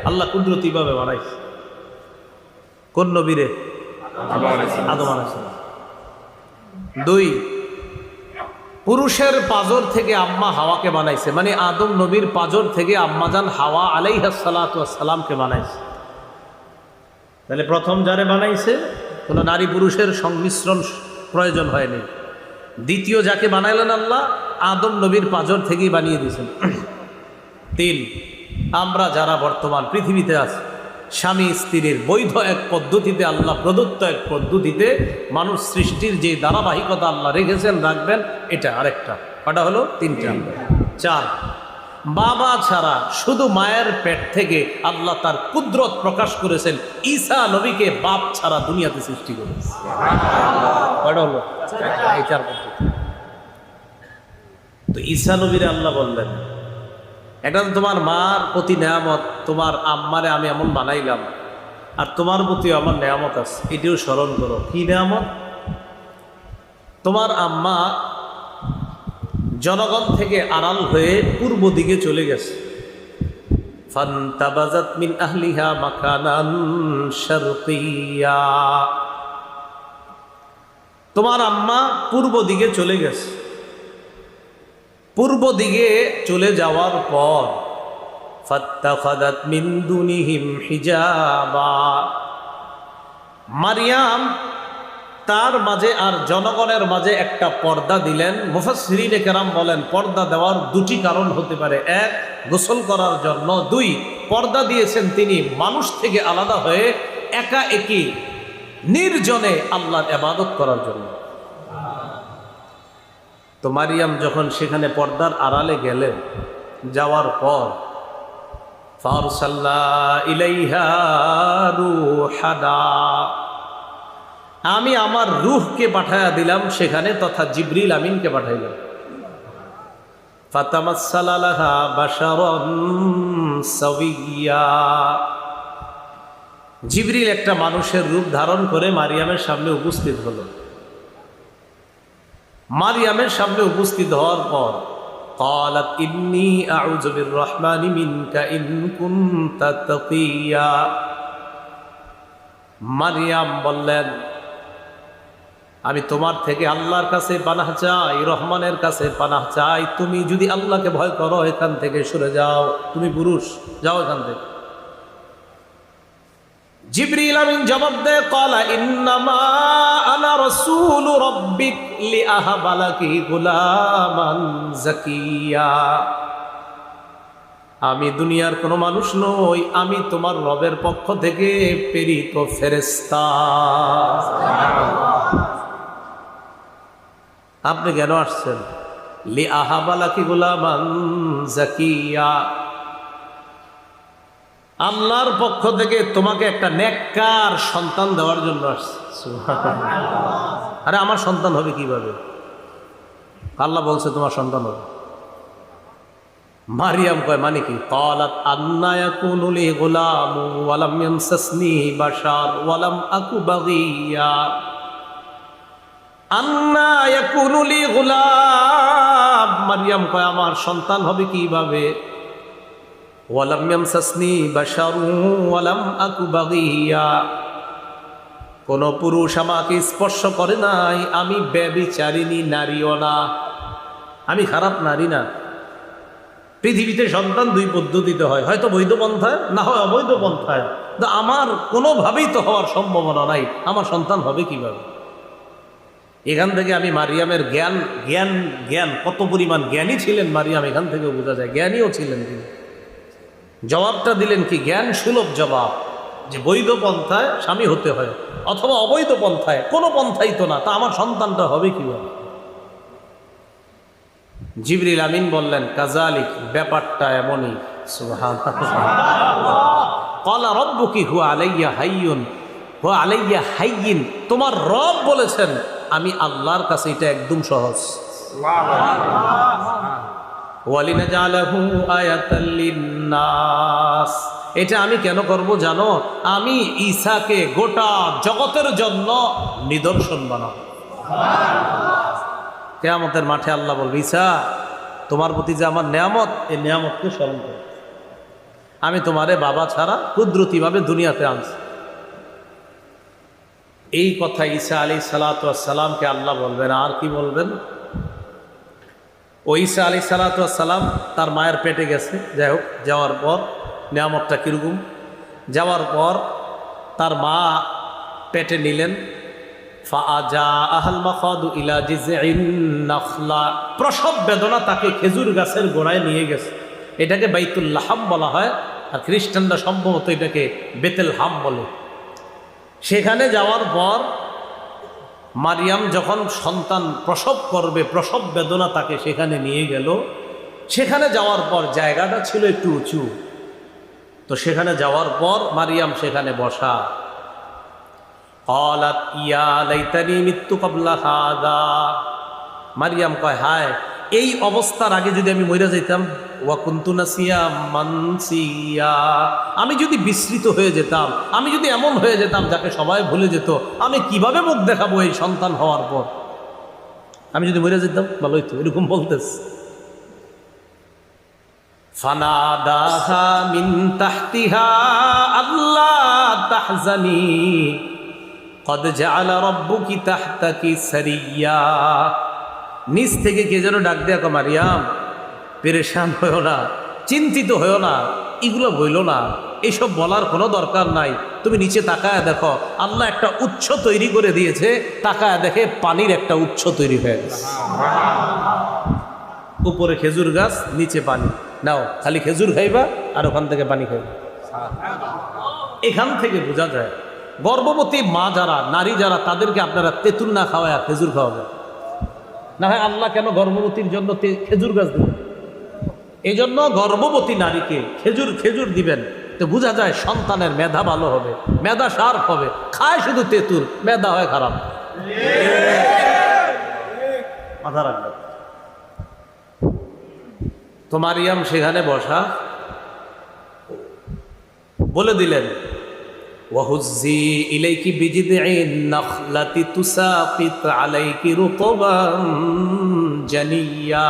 আল্লাহ কুদরতি ভাবে বানাইছে। কোন নবীরে? আদম আলাইহিস সালাম। 2, পুরুষের পাজর থেকে আম্মা হাওয়াকে বানাইছে, মানে আদম নবীর পাজর থেকে আম্মাজান হাওয়া আলাইহিস সালাতু ওয়াস সালামকে বানাইছে। তাহলে প্রথম যারে বানাইছে কোন নারী পুরুষের সংমিশ্রণ প্রয়োজন হয়নি। দ্বিতীয় যাকে বানাইলেন আল্লাহ, আদম নবীর পাজর থেকেই বানিয়ে দিয়েছেন। 3, আমরা যারা বর্তমান পৃথিবীতে আছি, স্বামী স্ত্রীর বৈধ এক পদ্ধতিতে, আল্লাহ প্রদত্ত এক পদ্ধতিতে মানুষ সৃষ্টির যে ধারাবাহিকতা আল্লাহ রেখেছেন, রাখবেন, এটা আরেকটা। কটা হলো? 3টা। 4, বাবা ছাড়া শুধু মায়ের পেট থেকে আল্লাহ তার কুদরত প্রকাশ করেছেন, ঈসা নবীকে বাপ ছাড়া দুনিয়াতে সৃষ্টি করেছে। কটা হলো? এই 4 পদ্ধতি। তো ঈসা নবীরে আল্লাহ বললেন, এটা তোমার মার প্রতি নেয়ামত, তোমার আম্মারে আমি এমন বানাইলাম, আর তোমার প্রতি আমার নেয়ামত আছে, এটিও স্মরণ করো। কি নেয়ামত? তোমার আম্মা জনগণ থেকে আড়াল হয়ে পূর্ব দিকে চলে গেছে। ফান্তাবাজাত মিন আহলিহা মাকানান শারকিয়া, তোমার আম্মা পূর্ব দিকে চলে গেছে। পূর্ব দিকে চলে যাওয়ার পর ফাত্তাখাযাত মিন দুনিহিম হিজাবা, মারিয়াম তার মাঝে আর জনগণের মাঝে একটা পর্দা দিলেন। মুফাসসিরিনে কেরাম বলেন, পর্দা দেওয়ার 2টি কারণ হতে পারে। 1, গোসল করার জন্য। 2, পর্দা দিয়েছেন তিনি মানুষ থেকে আলাদা হয়ে একা একই নির্জনে আল্লাহর ইবাদত করার জন্য। তো মারিয়াম যখন সেখানে পর্দার আড়ালে গেলেন, যাওয়ার পর ফারসালনা ইলাইহা রূহানা, আমি আমার রূহকে পাঠায়া দিলাম সেখানে, তথা জিবরিল আমিনকে পাঠাইলাম। ফাতামাসসালা লাহা বাশারান সাওয়িয়া, জিবরিল একটা মানুষের রূপ ধারণ করে মারিয়ামের সামনে উপস্থিত হলো। মারিয়ামের সামনে উপস্থিত হওয়ার পর ক্বালাত ইন্নী আউযু বিররহমানি মিনকা ইন কুনতা তাকিয়া, মারিয়াম বললেন, আমি তোমার থেকে আল্লাহর কাছে পানাহ চাই, রহমানের কাছে পানাহ চাই, তুমি যদি আল্লাহকে ভয় করো এখান থেকে সরে যাও, তুমি পুরুষ, যাও এখান থেকে। জিবরিল আমিন জবাব দেয়, ক্বালা ইন্নামা আনা রাসূলু রাব্বিক লিআহাবা লাকি গুলামান যাকিয়া, আমি দুনিয়ার কোনো মানুষ নই, আমি তোমার রবের পক্ষ থেকে প্রেরিত ফেরেশতা। আপনি কেন আসছেন? লিআহাবালাকি গুলামান যাকিয়া, আল্লাহর পক্ষ থেকে তোমাকে একটা নেককার সন্তান দেওয়ার জন্য আসছে। সুবহানাল্লাহ। আরে আমার সন্তান হবে কিভাবে? আল্লাহ বলছে তোমার সন্তান হবে। মারিয়াম কয় মানে কি? ক্বালাত আন্না ইয়াকুনু লি গুলামু ওয়া লাম ইয়ামসাসনি বাশার ওয়া লাম আকু বাগিয়া। আন্না ইয়াকুনু লি গুলাম, মারিয়াম কয় আমার সন্তান হবে কিভাবে? ওয়া লাম ইয়ামসাসনি বাশারু ওয়া লাম আকু বাগিয়া, কোন পুরুষ আমাকে স্পর্শ করে নাই, আমি ব্যভিচারিণী নারীও না, আমি খারাপ নারী না। পৃথিবীতে সন্তান দুই পদ্ধতিতে হয়, হয়তো বৈধ পন্থায়, না হয় অবৈধ পন্থায়। আমার কোনোভাবেই তো হওয়ার সম্ভাবনা নাই, আমার সন্তান হবে কিভাবে? এখান থেকে আমি মারিয়ামের জ্ঞান জ্ঞান জ্ঞান কত পরিমাণ জ্ঞানী ছিলেন মারিয়াম, এখান থেকে বোঝা যায়। জ্ঞানীও ছিলেন তিনি। জবাবটা দিলেন কি? জ্ঞান সুলভ জবাব, যে বৈধ পন্থায় স্বামী হতে হয় অথবা অবৈধ পন্থায়, কোনো পন্থাই তো না, তা আমার সন্তানটা হবে কিভাবে? জিবরিল আমিন বললেন কাযালিক, ব্যাপারটা এমনই। সুবহানাল্লাহ। ক্বালা রাব্বুকি হুয়া আলাইয়া হাইয়ুন হুয়া আলাইয়া হাইয়িন, তোমার রব বলেছেন আমি আল্লাহর কাছে এটা একদম সহজ। ওয়ালিনাজালাহু আয়াতাল লিন্নাস, এটা আমি কেন করব জানো? আমি ঈসাকে গোটা জগতের জন্য নিদর্শন বানাবো। কিয়ামতের মাঠে আল্লাহ বলবে, ঈসা তোমার প্রতি যে আমার নেয়ামত, এই নেয়ামতকে স্মরণ করো। আমি তোমারে বাবা ছাড়া কুদরতিভাবে দুনিয়াতে আনছি। এই কথা ঈসা আলাইহিস সালাতু ওয়াস সালামকে আল্লাহ বলবেন। আর কি বলবেন? ও ঈসা আলাইহিস সালাতু ওয়াস সালাম তার মায়ের পেটে গেছে, যাই হোক, যাওয়ার পর নেয়ামতটা কিরকম? যাওয়ার পর তার মা পেটে নিলেন। প্রসব বেদনা তাকে খেজুর গাছের গোড়ায় নিয়ে গেছে। এটাকে বাইতুল লাহাম বলা হয়, আর খ্রিস্টানরা সম্ভবত এটাকে বেতেল হাম বলে। সেখানে যাওয়ার পর মারিয়াম যখন সন্তান প্রসব করবে, প্রসব বেদনা তাকে সেখানে নিয়ে গেল। সেখানে যাওয়ার পর জায়গাটা ছিল একটু উঁচু, তো সেখানে যাওয়ার পর মারিয়াম সেখানে বসা। ক্বালাত ইয়া লাইতানি মিত্তু ক্বাবলা হাযা, মারিয়াম কয় হায়, এই অবস্থার আগে যদি আমি মরে যাইতাম। ওয়া কুনতু নাসিয়াম মানসিয়া, আমি যদি বিস্মৃত হয়ে যেতাম, আমি যদি এমন হয়ে যেতাম যাকে সবাই ভুলে যেত, আমি কিভাবে মুখ দেখাবো এই সন্তান হওয়ার পর? আমি যদি মরে যেতাম ভালো হইতো, এরকম বলতেছে। ফানাদাহা মিন তাহতিহা আল্লা তাহজানি কদ জাআলা রাব্বুকি তাহতাকি সারিয়া, নিচ থেকে কে যেন ডাক দেয়া, কো মারিয়াম পেরেশান হয়েও না, চিন্তিত হয়েও না, এগুলো বইল না, এইসব বলার কোনো দরকার নাই। তুমি নিচে তাকায় দেখো, আল্লাহ একটা উৎস তৈরি করে দিয়েছে। তাকায় দেখে পানির একটা উৎস তৈরি হয়ে গেছে। উপরে খেজুর গাছ, নিচে পানি, নাও খালি খেজুর খাইবা আর ওখান থেকে পানি খাইবা। এখান থেকে বোঝা যায় গর্ভবতী মা যারা, নারী যারা, তাদেরকে আপনারা তেঁতুল না খাওয়ায় খেজুর খাওয়াবেন না। হয় আল্লাহ কেন গর্ভবতীর জন্য খেজুর গাছ দিবেন? এই জন্য গর্ভবতী নারীকে খেজুর দিবেন, তো বোঝা যায় সন্তানের মেধা ভালো হবে, মেধা শার্প হবে। খায় শুধু তেঁতুল, মেধা হয় খারাপ। মাথা রাখবেন। তো মারিয়াম সেখানে বসা, বলে দিলেন ওয়াহুজ্জি ইলাইকি বিজিদঈন নাখলাতি তুসাকিত আলাইকি রুতবান জানিয়া,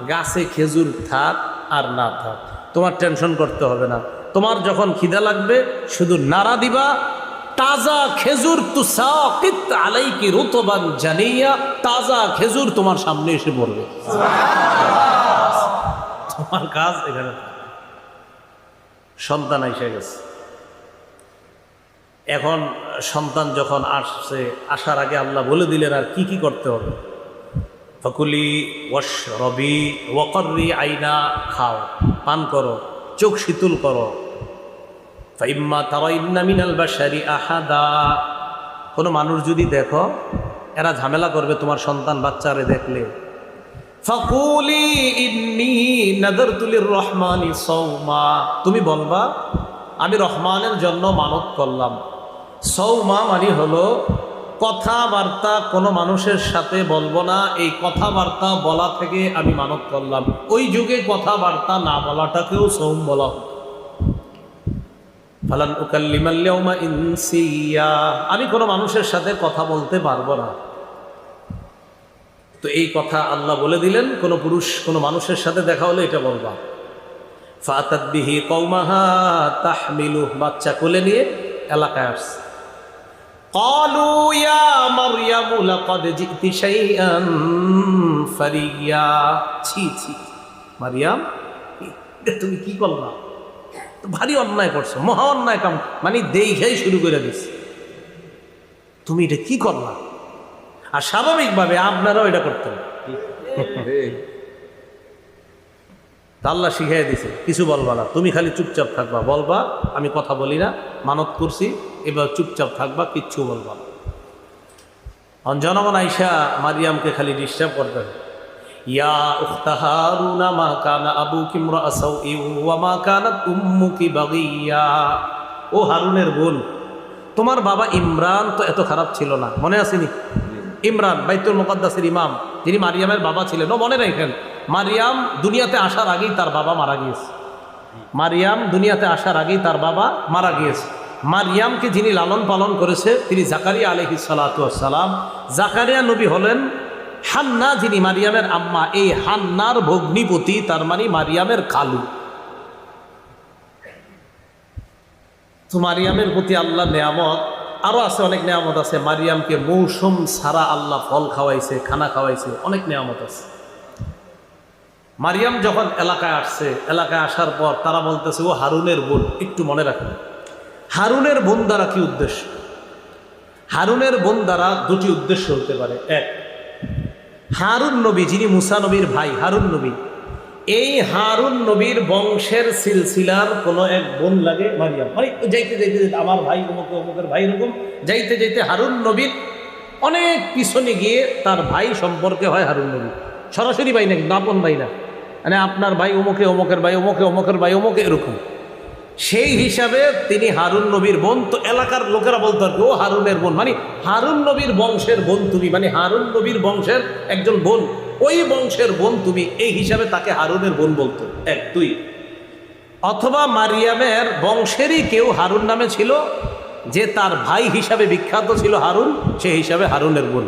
গাছে খেজুর থাক আর না থাক তোমার টেনশন করতে হবে না। তোমার যখন খিদা লাগবে শুধু নাড়া দিবা, তাজা খেজুর, তুসাকিত আলাইকি রুতবান জানিয়া, তাজা খেজুর তোমার সামনে এসে পড়বে। তোমার কাজ এখানে। সন্তান এসে গেছে। এখন সন্তান যখন আসছে, আসার আগে আল্লাহ বলে দিলেন আর কি কি করতে হবে। ফাকুলি ওয়াশরবি ওয়াকর্রি আইনা, খাও, পান করো, চোখ শীতল করো। ফাইম্মা তারাইন্না মিনাল বাশারি আহাদা, কোনো মানুষ যদি দেখো এরা ঝামেলা করবে তোমার সন্তান বাচ্চারে দেখলে, ফাকুলি ইন্নী নাযারতু লির-রহমানি সাওমা, তুমি বলবা আমি রহমানের জন্য মানত করলাম। সৌমা মানে হলো কথাবার্তা কোনো মানুষের সাথে বলবো না, এই কথাবার্তা বলা থেকে আমি মানত করলাম। ওই যুগে কথাবার্তা না বলাটাকেও সৌম বলা হতো। ফালান উকাল্লিমাল ইয়াওমা ইনসিয়া, আমি কোনো মানুষের সাথে কথা বলতে পারবো না। তো এই কথা আল্লাহ বলে দিলেন, কোনো পুরুষ কোনো মানুষের সাথে দেখা হলে এটা বলবা। ফাতাত বিহি কওমাহা তাহমিলু, বাচ্চা কোলে নিয়ে এলাকায় আসছে। ক্বালু ইয়া মারইয়ামু লাকাদ জিতি শাইআন ফারিয়া, ছি ছি মারইয়াম, তুমি কি করলা? তো ভারী অন্যায় করছো, মহা অন্যায় কাম, মানে দেখাই শুরু করে দিচ্ছে, তুমি এটা কি করলা? আর স্বাভাবিকভাবে আপনারাও এটা করতেন। আল্লাহ শিখাই দিছে কিছু বলবা না, তুমি খালি চুপচাপ থাকবা, বলবা আমি কথা বলি না, মানত করছি, এবার চুপচাপ থাকবা, কিচ্ছু বলবা না। জনগণ আইসা মারিয়ামকে খালি ডিস্টার্ব করতেন। ইয়া উখতা হারুনা মা কানা আবুকি ইমরাআ সাউইন ওয়া মা কানাত উম্মুকি বাগিয়া, ও হারুনের বোন, তোমার বাবা ইমরান তো এত খারাপ ছিল না, মনে আসেনি? ইমরান বাইতুল মুকাদ্দাসের ইমাম, যিনি মারিয়ামের বাবা ছিলেন, ও মনে রাখেন মারিয়াম দুনিয়াতে আসার আগেই তার বাবা মারা গিয়েছে। মারিয়াম দুনিয়াতে আসার আগেই তার বাবা মারা গিয়েছে। মারিয়ামকে যিনি লালন পালন করেছে তিনি জাকারিয়া আলাইহিস সালাতু ওয়াস সালাম। জাকারিয়া নবী হলেন হান্না, যিনি মারিয়ামের আম্মা, এই হান্নার ভগ্নিপতি, তার মানে মারিয়ামের খালু। তো মারিয়ামের প্রতি আল্লাহ নেয়ামত আরো আছে, অনেক নেয়ামত আছে। মারিয়ামকে মৌসুম ছাড়া আল্লাহ ফল খাওয়াইছে, খানা খাওয়াইছে, অনেক নেয়ামত আছে। মারিয়াম যখন এলাকায় আসছে, এলাকায় আসার পর তারা বলতেছে ও হারুনের বোন। একটু মনে রাখেন হারুনের বোন দ্বারা কি উদ্দেশ্য? হারুনের বোন দ্বারা দুটি উদ্দেশ্য হতে পারে। এক, হারুন নবী যিনি মুসা নবীর ভাই, হারুন নবী, এই হারুন নবীর বংশের সিলসিলার কোনো এক বোন লাগে মারিয়াম। মানে যাইতে যাইতে যাইতে আমার ভাই অমুকে, অমুকের ভাই, এরকম যাইতে যাইতে হারুন নবীর অনেক পিছনে গিয়ে তার ভাই সম্পর্কে হয় হারুন নবী। সরাসরি ভাই না, কিন্তু আপন ভাই না, মানে আপনার ভাই অমুকে, অমুকের ভাই অমুকে, অমুকের ভাই অমুকে, এরকম। সেই হিসাবে তিনি হারুন নবীর বোন। তো এলাকার লোকেরা বলতো আর কি, ও হারুনের বোন, মানে হারুন নবীর বংশের বোন তুমি, মানে হারুন নবীর বংশের একজন বোন, ওই বংশের বোন তুমি, এই হিসাবে তাকে হারুনের বোন বলতো। এক। দুই, অথবা মারিয়ামের বংশেরই কেউ হারুন নামে ছিল, যে তার ভাই হিসাবে বিখ্যাত ছিল হারুন, সেই হিসাবে হারুনের বোন।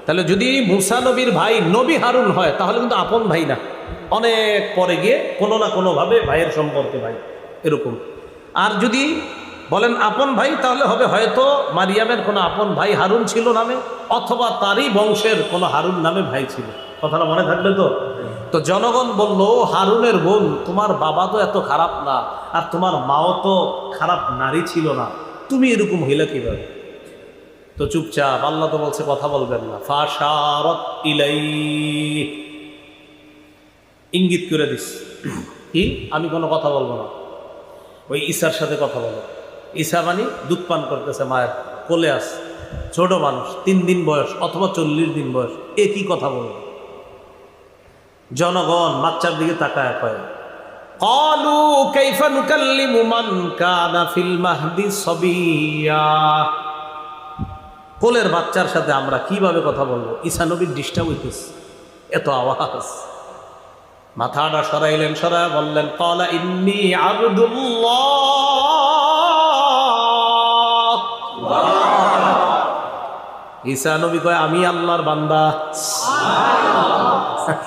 তাহলে যদি মুসা নবীর ভাই নবী হারুন হয় তাহলে কিন্তু আপন ভাই না, অনেক পরে গিয়ে কোনো না কোনোভাবে ভাইয়ের সম্পর্কে ভাই, এরকম। আর যদি বলেন আপন ভাই তাহলে হবে হয়তো মারিয়ামের কোনো আপন ভাই হারুন ছিল নামে, অথবা তারই বংশের কোনো হারুন নামে ভাই ছিল। কথাটা মনে থাকবে তো? তো জনগণ বলল হারুনের বোন, তোমার বাবা তো এত খারাপ না, আর তোমার মাও তো খারাপ নারী ছিল না, তুমি এরকম হইলে কিভাবে? তো চুপচাপ, আল্লাহ তো বলছে কথা বলবেন না। ফাশারাত ইলাইহি, ইঙ্গিত করে দিস কি আমি কোনো কথা বলবো না, ওই ঈসার সাথে কথা বলো। ঈসা মানে দুধ পান করতেছে মায়ের কোলে, আস ছোট মানুষ, 3 দিন বয়স অথবা 40 দিন বয়স, একই কথা বলবে। জনগণ বাচ্চার দিকে তাকায় কয়, ক্বালু কাইফা নুকাল্লিমু মান কানা ফিল মাহদি সাবিয়া, কোলের বাচ্চার সাথে আমরা কিভাবে কথা বলবো? ঈসা নবীর ডিস্টার্ব হইতেছে, এত আওয়াজ। মাথাটা সরাইলেন, সরাই বললেন ক্বালা ইন্নী আবদুল্লাহ। ঈসা নবী কয় আমি আল্লাহর বান্দা।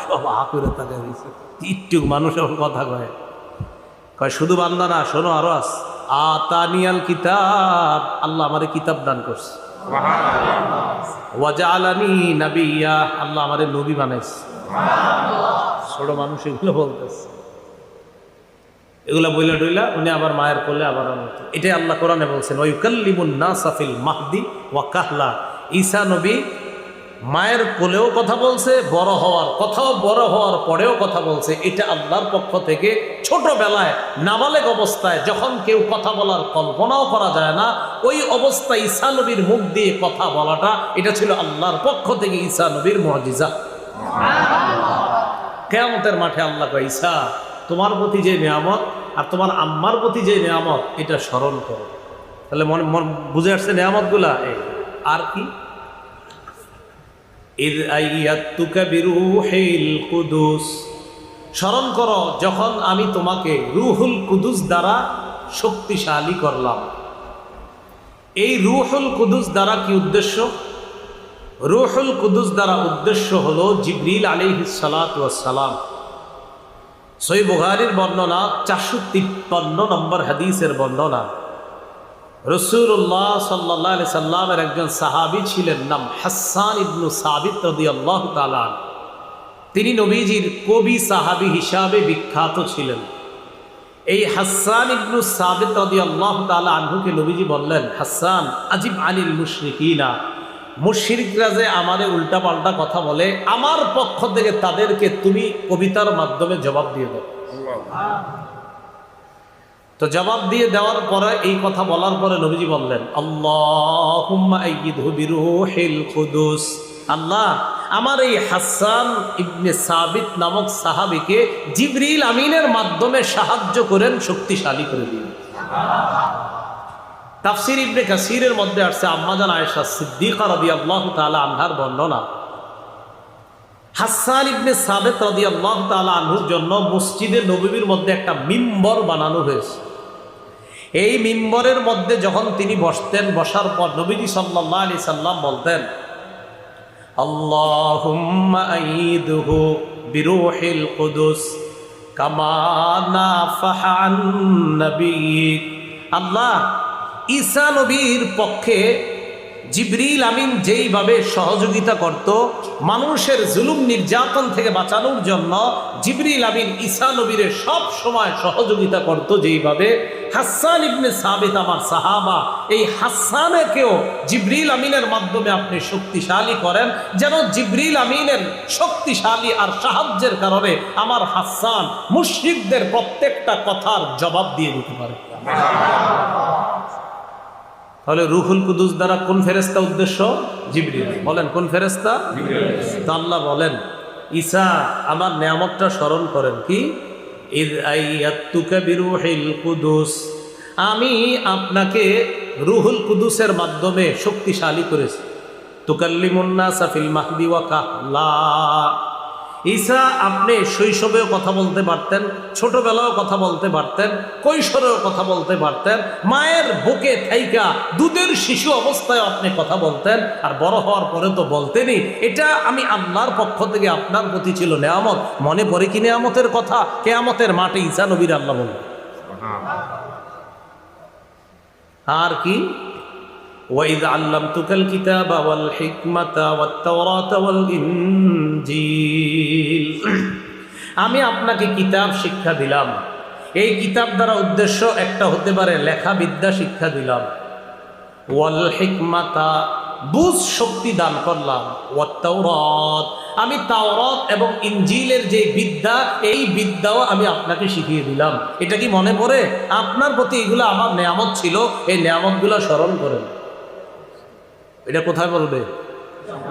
সব আকুরে তাকায় দিয়েছে, একটু মানুষ কথা কয়, কয় শুধু বান্দা না, শোনো আরো আস, আতানিয়াল কিতাব, আল্লাহ আমারে কিতাব দান করছে, ওয়াজআলানি নাবিয়্যা, আল্লাহ আমারে নবী বানাইছে। ছোট মানুষ এগুলো বলতেছে, এগুলো বইলা টইলা উনি আবার মায়ের কোলে আবার এটাই আল্লাহ কোরআনে বলছেন, ওয়ায়ুকাল্লিমুন নাসা ফিল মাহদি ওয়া কাহলা। ঈসা নবী মায়ের কোলেও কথা বলছে, বড় হওয়ার কথাও, বড় হওয়ার পরেও কথা বলছে। এটা আল্লাহর পক্ষ থেকে ছোটবেলায় নাবালেগ অবস্থায় যখন কেউ কথা বলার কল্পনাও করা যায় না, ওই অবস্থায় ঈসা নবীর মুখ দিয়ে কথা বলাটা, এটা ছিল আল্লাহর পক্ষ থেকে ঈসা নবীর মুআজিজা। কিয়ামতের মাঠে আল্লাহ কয়, ঈসা তোমার প্রতি যে নিয়ামত আর তোমার আম্মার প্রতি যে নিয়ামত এটা স্মরণ করো। তাহলে বুঝে আসছে নিয়ামতগুলা। আর কি, ইয আইয়াতুকা বিরূহিল কুদুস, স্মরণ করো যখন আমি তোমাকে রূহুল কুদুস দ্বারা শক্তিশালী করলাম। এই রূহুল কুদুস দ্বারা কি উদ্দেশ্য? রূহুল কুদুস দ্বারা উদ্দেশ্য হলো জিবরিল আলাইহিস সালাতু ওয়াস সালাম। সহিহ বুখারীর বর্ণনা 453 নম্বর হাদিসের বর্ণনা। রাসূলুল্লাহ সাল্লাল্লাহু আলাইহি সাল্লামের একজন সাহাবী ছিলেন, নাম হাসান ইবনু সাবিত রাদিয়াল্লাহু তাআলা। তিনি নবীজির কবি সাহাবী হিসাবে বিখ্যাত ছিলেন। এই হাসান ইবনু সাবিত রাদিয়াল্লাহু তাআলা আনহুকে নবীজি বললেন, হাসান আজিব আনিল মুশরিকিনা, মুশরিকরা যে আমারে উল্টা পাল্টা কথা বলে, আমার পক্ষ থেকে তাদেরকে তুমি কবিতার মাধ্যমে জবাব দিয়ে দাও। তো জবাব দিয়ে দেওয়ার পরে, এই কথা বলার পরে নবীজি বললেন, আল্লাহুম্মা আইয়িদহু বিরূহিল কুদুস, আল্লাহ আমার এই হাসান ইবনে সাবিত নামক সাহাবীকে জিবরিল আমিনের মাধ্যমে সাহায্য করেন, শক্তিশালী করে দিন। তাফসীর ইবনে কাসীরের মধ্যে আসছে, আম্মাজান আয়েশা সিদ্দিকা রাদিয়াল্লাহু তাআলা আনহার বর্ণনা, হাসান ইবনে সাবিত রাদিয়াল্লাহু তাআলা আনহুর জন্য মসজিদে নববীর মধ্যে একটা মিম্বর বানানো হয়েছে। এই মিম্বরের মধ্যে যখন তিনি বসতেন, বসার পর নবীজি সাল্লাল্লাহু আলাইহি সাল্লাম বলতেন, আল্লাহুম্মা আইয়িদহু বিরূহিল কুদুস কামা নাফাহা আন নাবিয়্যিক, আল্লাহ ঈসা নবীর পক্ষে জিবরিল আমিন যেইভাবে সহযোগিতা করত মানুষের জুলুম নির্যাতন থেকে বাঁচানোর জন্য, জিবরিল আমিন ঈসা নবীর সব সময় সহযোগিতা করত যেইভাবে, হাসান ইবনে সাবিত আমার সাহাবা, এই হাসানকেও জিবরিল আমিনের মাধ্যমে আপনি শক্তিশালী করেন, যেন জিবরিল আমিনের শক্তিশালী আর সাহায্যের কারণে আমার হাসান মুশরিকদের প্রত্যেকটা কথার জবাব দিয়ে দিতে পারে। তাহলে রূহুল কুদুস দ্বারা কোন ফেরেশতা উদ্দেশ্য? জিবরিল। বলেন কোন ফেরেশতা? জিবরিল। তো আল্লাহ বলেন, ঈসা আমার নিয়ামতটা স্মরণ করেন। কি? ইয আইয়াতুকা বিরূহিল কুদুস, আমি আপনাকে রূহুল কুদুসের মাধ্যমে শক্তিশালী করেছি। তুকাল্লিমুন নাসা ফিল মাহদি ওয়া কাহলা, ঈসা আপনি শৈশবেও কথা বলতে পারতেন, ছোটবেলাও কথা বলতে পারতেন, কৈশোরেও কথা বলতে পারতেন, মায়ের বুকে থাইকা দুধের শিশু অবস্থায় আপনি কথা বলতেন, আর বড় হওয়ার পরে তো বলতেনই। এটা আমি আল্লাহর পক্ষ থেকে আপনার প্রতি ছিল নেয়ামত। মনে পড়ে কি নেয়ামতের কথা? কিয়ামতের মাঠে ঈসা নবীর আল্লাহ বললেন। আর কি? وَإِذْ عَلَّمْتُكَ الْكِتَابَ وَالْحِكْمَةَ وَالتَّوْرَاةَ وَالْإِنْجِيلَ, আমি আপনাকে কিতাব শিক্ষা দিলাম। এই কিতাব দ্বারা উদ্দেশ্য একটা হতে পারে লেখা বিদ্যা শিক্ষা দিলাম, ওয়াল হিকমাতা বুঝ শক্তি দান করলাম, ওয়াত তাওরাত আমি তাওরাত এবং ইনজিলের যে বিদ্যা, এই বিদ্যাও আমি আপনাকে শিখিয়ে দিলাম। এটা কি মনে পড়ে? আপনার প্রতি এগুলো আমার নেয়ামত ছিল, এই নেয়ামতগুলো স্মরণ করেন। এটা কোথায় বলবে?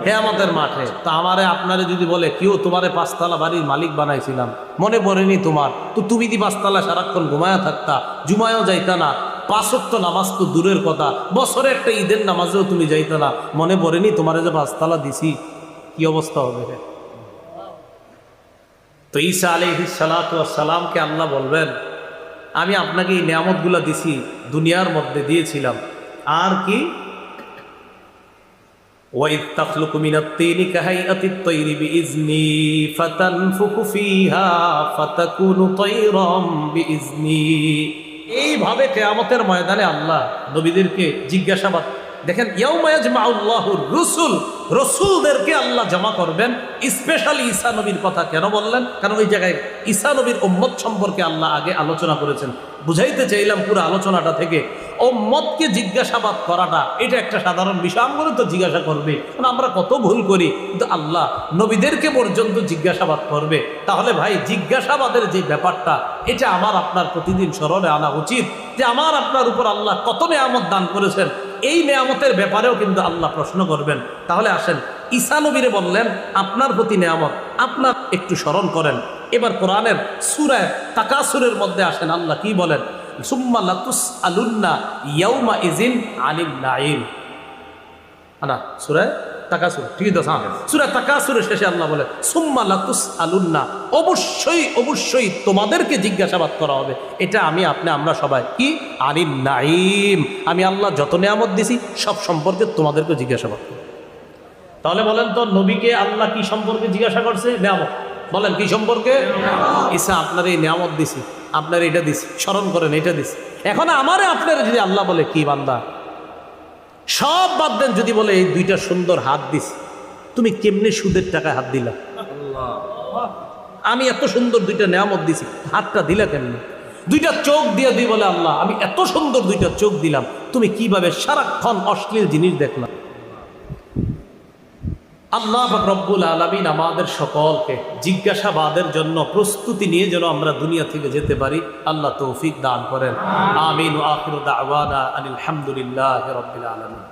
কিয়ামতের মাঠে। তা আমারে আপনারে যদি বলে, কেউ তোমারে 5 তলা বাড়ির মালিক বানাইছিলাম, মনে পড়েনি তোমার? তো তুমি দি 5 তলা সারাক্ষণ ঘুমায়া থাকতা, জুমায়ও যাইতা না, 5 ওয়াক্ত নামাজ তো দূরের কথা, বছরে একটা ঈদের নামাজেও তুমি যাইতা না, মনে পড়েনি তোমারে যে 5 তলা দিছি? কি অবস্থা হবে? তো ঈসা আলাইহিস সালাতু ওয়াস সালামকে আল্লাহ বলবেন, আমি আপনাকে এই নিয়ামতগুলো দিছি, দুনিয়ার মধ্যে দিয়েছিলাম। আর কি? وَإِذْ تَخْلُقُ مِنَ الطِّينِ كَهَيْئَةِ الطَّيْرِ بِإِذْنِي فَتَنفُخُ فِيهَا فَتَكُونُ طَيْرًا بِإِذْنِي। এইভাবে কিয়ামতের ময়দানে আল্লাহ নবীদেরকে জিজ্ঞাসাবাদ, দেখেন, ইয়াউমা ইয়াজমাউল্লাহুর রুসুল, রসুলদেরকে আল্লাহ জমা করবেন। স্পেশালি ঈসা নবীর কথা কেন বললেন? কারণ ওই জায়গায় ঈসা নবীর উম্মত সম্পর্কে আল্লাহ আগে আলোচনা করেছেন। বুঝাইতে চাইলাম পুরো আলোচনাটা থেকে, উম্মতকে জিজ্ঞাসাবাদ করাটা এটা একটা সাধারণ বিষয়, আমরা তো জিজ্ঞাসা করবে, কারণ আমরা কত ভুল করি, কিন্তু আল্লাহ নবীদেরকে পর্যন্ত জিজ্ঞাসাবাদ করবে। তাহলে ভাই, জিজ্ঞাসাবাদের যে ব্যাপারটা, এটা আমার আপনার প্রতিদিন স্মরণে আনা উচিত, যে আমার আপনার উপর আল্লাহ কত নেয়ামত দান করেছেন, এই নেয়ামতের ব্যাপারেও কিন্তু আল্লাহ প্রশ্ন করবেন। তাহলে আসেন, ঈসা নবীরে বললেন আপনার প্রতি নেয়ামত, আপনার একটু স্মরণ করেন। এবার কোরআনের সূরা তাকাসুরের মধ্যে আসেন, আল্লাহ কি বলেন? সুম্মা লাতুসআলুন্না ইয়াউমা ইযিন আনিন নাঈম। আনা সূরা তাকাসুর, ঠিক আছে? হ্যাঁ, সূরা তাকাসুরের শেষে আল্লাহ বলে সুম্মা লাতুসআলুন্না, অবশ্যই অবশ্যই তোমাদেরকে জিজ্ঞাসাবাদ করা হবে। এটা আমরা সবাই কি? আনিন নাঈম, আমি আল্লাহ যত নিয়ামত দিছি সব সম্পর্কে তোমাদেরকে জিজ্ঞাসাবাদ করব। তাহলে বলেন তো, নবীকে আল্লাহ কি সম্পর্কে জিজ্ঞাসা করছে? নিয়ামত। বলেন কি সম্পর্কে? ঈসা, আপনার এই নিয়ামত দিছি, আপনার এটা দিছি, স্মরণ করেন, এটা দিছি। এখন আমারে আপনারা যদি আল্লাহ বলে, কি বান্দা সব বাদ দেন, যদি বলে এই দুইটা সুন্দর হাত দিছি, তুমি কেমনে সুদের টাকায় হাত দিলা? আমি এত সুন্দর দুইটা নিয়ামত দিছি, হাতটা দিলা কেমনে? দুইটা চোখ দিয়ে দিই বলে আল্লাহ আমি এত সুন্দর দুইটা চোখ দিলাম, তুমি কিভাবে সারাক্ষণ অশ্লীল জিনিস দেখলাম? আল্লাহ পাক রব্বুল আলামিন আমাদের সকলকে জিজ্ঞাসাবাদের জন্য প্রস্তুতি নিয়ে যেন আমরা দুনিয়া থেকে যেতে পারি, আল্লাহ তৌফিক দান করেন। আমিন। ওয়া আখিরু দাওয়ানা আনিল হামদুলিল্লাহি রাব্বিল আলামিন।